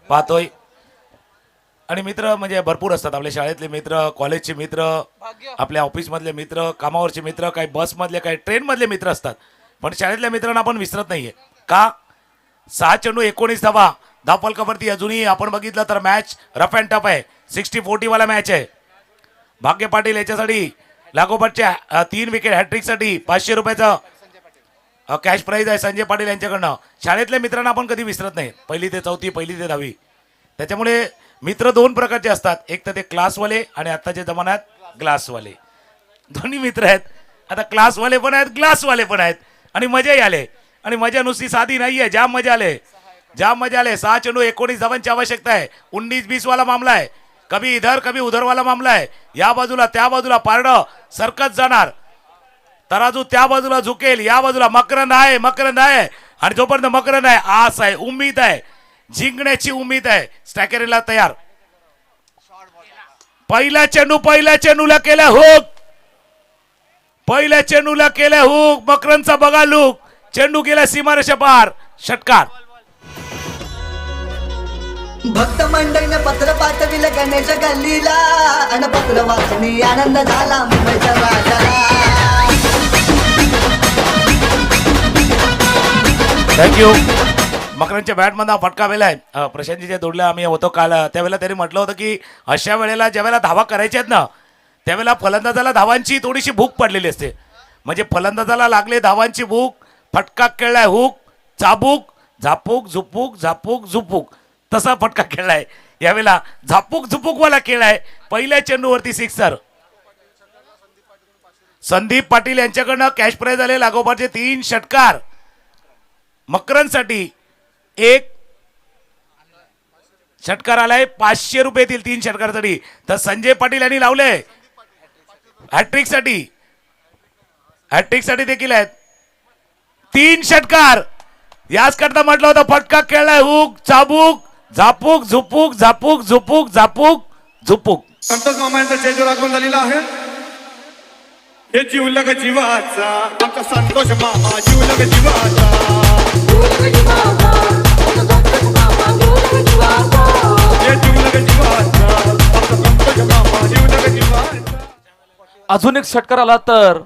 पाहतोय. आणि मित्र म्हणजे भरपूर असतात. आपल्या शाळेतले मित्र, कॉलेजचे मित्र, आपल्या ऑफिसमधले मित्र, कामावरचे मित्र, काही बसमधले, काही ट्रेनमधले मित्र असतात. पण शाळेतल्या मित्रांना आपण विसरत नाहीये का? 6 चेंडू 19 धावा. धावफलकावरती अजूनही आपण बघितलं तर मॅच रफ अँड टफ आहे. 60-40 वाला मॅच आहे. भाग्य पाटील याच्यासाठी लागोपाठच्या 3 विकेट हॅट्रिकसाठी 500 रुपयाचं कॅश प्राईज आहे संजय पाटील यांच्याकडनं. शाळेतल्या मित्रांना आपण कधी विसरत नाही. 1ली ते 4थी, 1ली ते 10वी. त्याच्यामुळे मित्र 2 प्रकारचे असतात. एक तर ते क्लासवाले आणि आत्ताच्या जमान्यात ग्लासवाले. दोन्ही मित्र आहेत. आता क्लासवाले पण आहेत, ग्लासवाले पण आहेत. आणि मजाही आले. आणि मजा नुसती साधी नाही आहे, जाम मजा आले. 6 चेंडू 19 धावांची आवश्यकता आहे. 19-20 वाला मामला आहे. कभी इधर कभी उधर वाला मामला आहे. या बाजूला त्या बाजूला पारडं सरकत जाणार. तराजू त्या बाजूला झुकेल, या बाजूला मकरंद आहे. आणि जोपर्यंत मकरंद आहे आस आहे, उम्मीद आहे, जिंकण्याची उम्मीद आहे. स्ट्रायकरला तयार. पहिल्या चेंडूला केला हुक. मकरंदचा बघा लूक. चेंडू गेला सीमारेषा पार. षटकार. भक्त मंडळीने पत्र पाठविलं गणेश गल्लीला. आणि पत्र वाचणी आनंद झाला मुंबईच्या राजाला. थँक्यू. मकरांच्या बॅटमधला फटका वेलाय प्रशांतजीच्या जोडल्या आम्ही होतो काल, त्यावेळेला त्यांनी म्हटलं होतं की अशा वेळेला ज्यावेळेला धावा करायच्या आहेत ना, त्यावेळेला फलंदाजाला धावांची थोडीशी भूक पडलेली असते. म्हणजे फलंदाजाला लागले धावांची भूक, फटका खेळलाय हुक चाबूक झापूक झुपूक झापूक झुपूक, तसा फटका खेळलाय. यावेळेला झापूक झुपूकवाला खेळाय. पहिल्या चेंडूवरती सिक्सर. संदीप पाटील यांच्याकडनं कॅश प्राइज आले लागोपाठचे 3 षटकार. मकरांसाठी 1 षटकार आलाय 500 रुपये येतील 3 षटकारासाठी. तर संजय पाटील यांनी लावले हॅट्रिक साठी देखील आहेत 3 षटकार. याच करता म्हटलं होतं फटका खेळलाय हुक चाबूक झापूक झुपूक झापूक झुपूक झापूक झुपूक. संतोष मामा यांचा चेंजवर आगमन झालेला आहे. हे जीवलग जीवाचा आमचा संतोष मामा जीवलग जीवाचा. हे जीवलग जीवाचा आमचा संतोष मामा जीवलग जीवाचा. अजून एक षटकार आला तर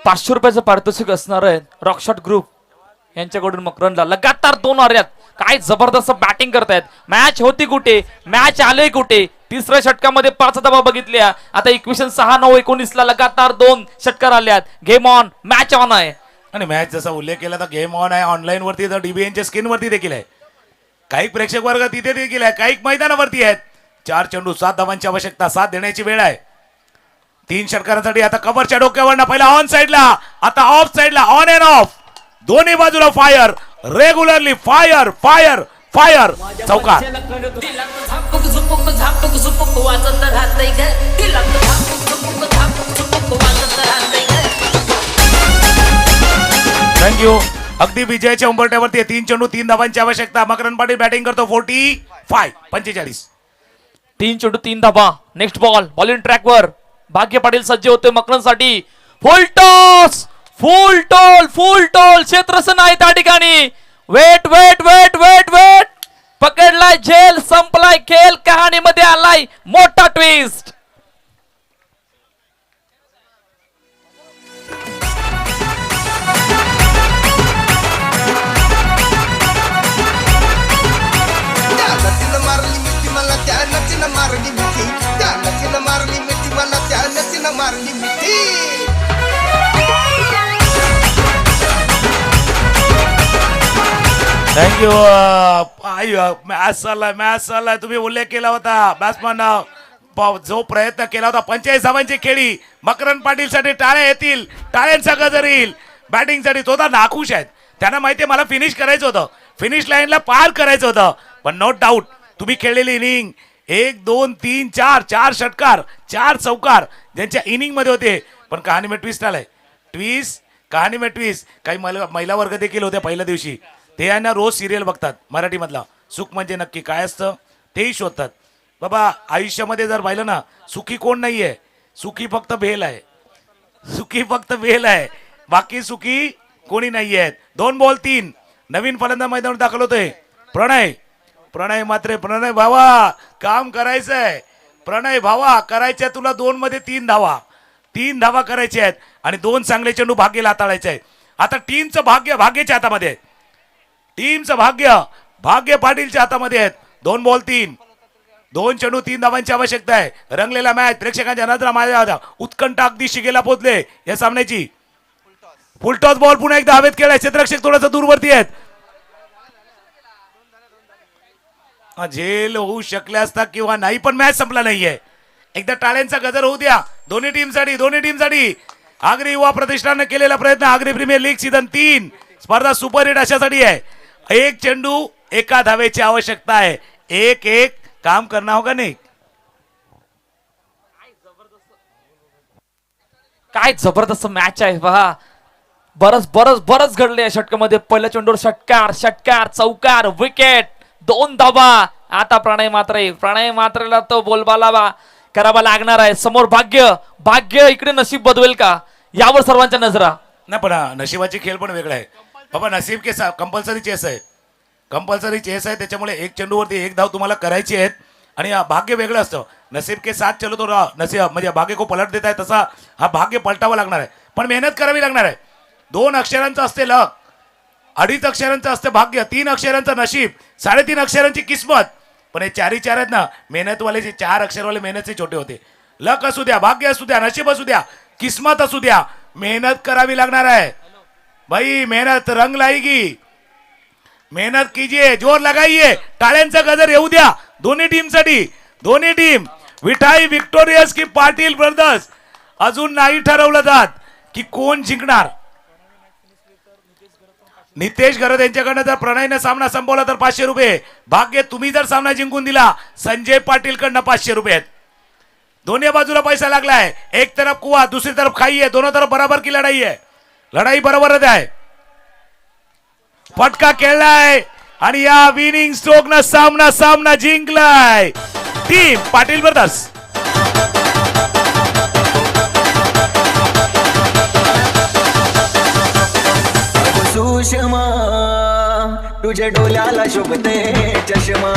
500 रुपयाचं पारितोषिक असणार आहे रॉकशॉट ग्रुप यांच्याकडून. मकरनला लगातार 2 आर्यात काय जबरदस्त बॅटिंग करतायत. मॅच होती कुठे, मॅच आले कुठे. तिसऱ्या षटकामध्ये 5 धावा बघितल्या. आता 21-6-9-19 लगातार 2 षटकार आल्यात. गेम ऑन, मॅच ऑन आहे. आणि मॅच जसा उल्लेख केला तर गेम ऑन आहे ऑनलाईन वरती, तर डीबीएनच्या स्क्रीन वरती देखील आहे. काही प्रेक्षक वर्ग तिथे देखील आहे, काही मैदानावरती आहेत. 4 चेंडू 7 धावांची आवश्यकता, 7 देण्याची वेळ आहे 3 षटकारांसाठी. आता कव्हरच्या डोक्यावर पहिला ऑन साइडला, आता ऑफ साइडला, ऑन अँड ऑफ दोन्ही बाजूला fire, regularly fire fire fire. चौकार. थँक्यू. अगदी विजयाच्या उंबरट्यावरती 3 चेंडू 3 धावांची आवश्यकता. मकरन पाटील बॅटिंग करतो 45. 3 चेंडू 3 धावा. नेक्स्ट बॉल, बॉलिंग ट्रॅकवर भाग्य पाटील सज्ज होते मकरनसाठी. फुल टॉस, फुल टोल क्षेत्रसन आहे त्या ठिकाणी. Wait wait wait wait wait पकडलाय झेल, संपलाय खेळ, कहाणीमध्ये आलाय मोठा ट्विस्ट. मारली मिठी मला त्या नचीनं मारली मिठी, त्या नचीनं मारली मिठी मला त्या नचीनं मारली मिठी. थँक्यू. मॅच चाललाय. तुम्ही उल्लेख केला होता बॅट्समन जो प्रयत्न केला होता 45 धावांची खेळी. मकरन पाटील साठी टाळ्या येतील, टाळ्यांचा गजर येईल. बॅटिंग साठी तो नाखुश आहेत. त्यांना माहिती आहे मला फिनिश करायचं होतं, फिनिश लाईनला पार करायचं होतं. पण नो डाऊट तुम्ही खेळलेली इनिंग 1 2 3 4 षटकार 4 चौकार ज्यांच्या इनिंग मध्ये होते. पण कहाणी में ट्विस्ट आलाय. कहाणी में ट्विस्ट. काही महिला वर्ग देखील होत्या पहिल्या दिवशी. ते यांना रोज सिरियल बघतात मराठीमधला. सुख म्हणजे नक्की काय असतं तेही शोधतात. बाबा आयुष्यामध्ये जर पाहिलं ना, सुखी कोण नाहीये, सुखी फक्त भेल आहे. सुखी फक्त भेल आहे, बाकी सुखी कोणी नाही आहेत. 2 बॉल 3. नवीन फलंदाज मैदानावर दाखल होतोय प्रणय मात्रे. प्रणय भावा काम करायचंय. प्रणय भावा करायचंय तुला 2 मध्ये 3 धावा. 3 धावा करायच्या आहेत आणि 2 चांगले चेंडू भाग्याला हाताळायचे आहेत. आता टीमचं भाग्य भाग्याच्या हातामध्ये आहे. टीमचं भाग्य पाटीलच्या हातामध्ये आहेत. 2 बॉल 3. 2 चेंडू 3 धावांची आवश्यकता आहे. रंगलेला मॅच, प्रेक्षकांच्या नजरा माझ्या होत्या. उत्कंठ अगदी शिगेला पोहोचले या सामन्याची. फुलटॉस बॉल पुन्हा एकदा हवेत खेळाय. क्षेत्ररक्षक थोडंसं दूरवरती आहेत. झेल होऊ शकले असता किंवा नाही, पण मॅच संपला नाहीये. एकदा टाळ्यांचा गजर होऊ द्या दोन्ही टीमसाठी. आगरी युवा प्रतिष्ठानने केलेला प्रयत्न. आगरी प्रीमियर लीग सीझन 3 स्पर्धा सुपरहिट अशासाठी आहे. 1 चेंडू 1 धावेची आवश्यकता आहे. 1-1 काम करना होगा नाही. काय जबरदस्त मॅच आहे पहा. बरच घडले या षटकामध्ये. पहिल्या चेंडूवर षटकार चौकार विकेट 2 धावा. आता प्रणय मात्रेला तो बोलबाला करावा लागणार आहे. समोर भाग्य इकडे नशीब बदवेल का, यावर सर्वांच्या नजरा. नाही पण नशिबाची खेळ पण वेगळा आहे बाबा. नसीब के कंपल्सरी चेस आहे. त्याच्यामुळे 1 चेंडूवरती 1 धाव तुम्हाला करायची आहेत. आणि भाग्य वेगळं असतं. नसीब के साथ चलो तो नसीब म्हणजे भाग्य को पलट देत आहे, तसा हा भाग्य पलटावा लागणार आहे. पण मेहनत करावी लागणार आहे. 2 अक्षरांचं असते लक. 2.5 अक्षरांचं असतं भाग्य, 3 अक्षरांचं नशीब, 3.5 अक्षरांची किस्मत. पण हे 4 आहेत ना, मेहनतवाले जे 4 अक्षरवाले मेहनतचे छोटे होते. लक असू द्या, भाग्य असू द्या, नशीब असू द्या, किस्मत असू द्या, मेहनत करावी लागणार आहे भाई. मेहनत रंग लाएगी, मेहनत कीजिए, जोर लगाइए, टाळ्यांचा गजर येऊ द्या दोन्ही टीमसाठी. दोन्ही टीम विठाई विक्टोरियस की पाटील ब्रदर्स, अजून नाही ठरवलं जात की कोण जिंकणार. नितेश गरद यांच्याकडनं जर प्रणयने सामना संपवला तर 500 रुपये. भाग्य तुम्ही जर सामना जिंकून दिला संजय पाटील कडनं 500 रुपये आहेत. दोन्ही बाजूला पैसा लागलाय. एक तरफ कुआ, दूसरी तरफ खाई है, दोनों तरफ बराबर की लड़ाई है. लढाई बरोबरच आहे. फटका खेळलाय आणि या विनिंग स्ट्रोक न सामना जिंकलाय टीम पाटील ब्रदर्स. सुषमा तुझ्या डोल्याला शोभते चष्मा.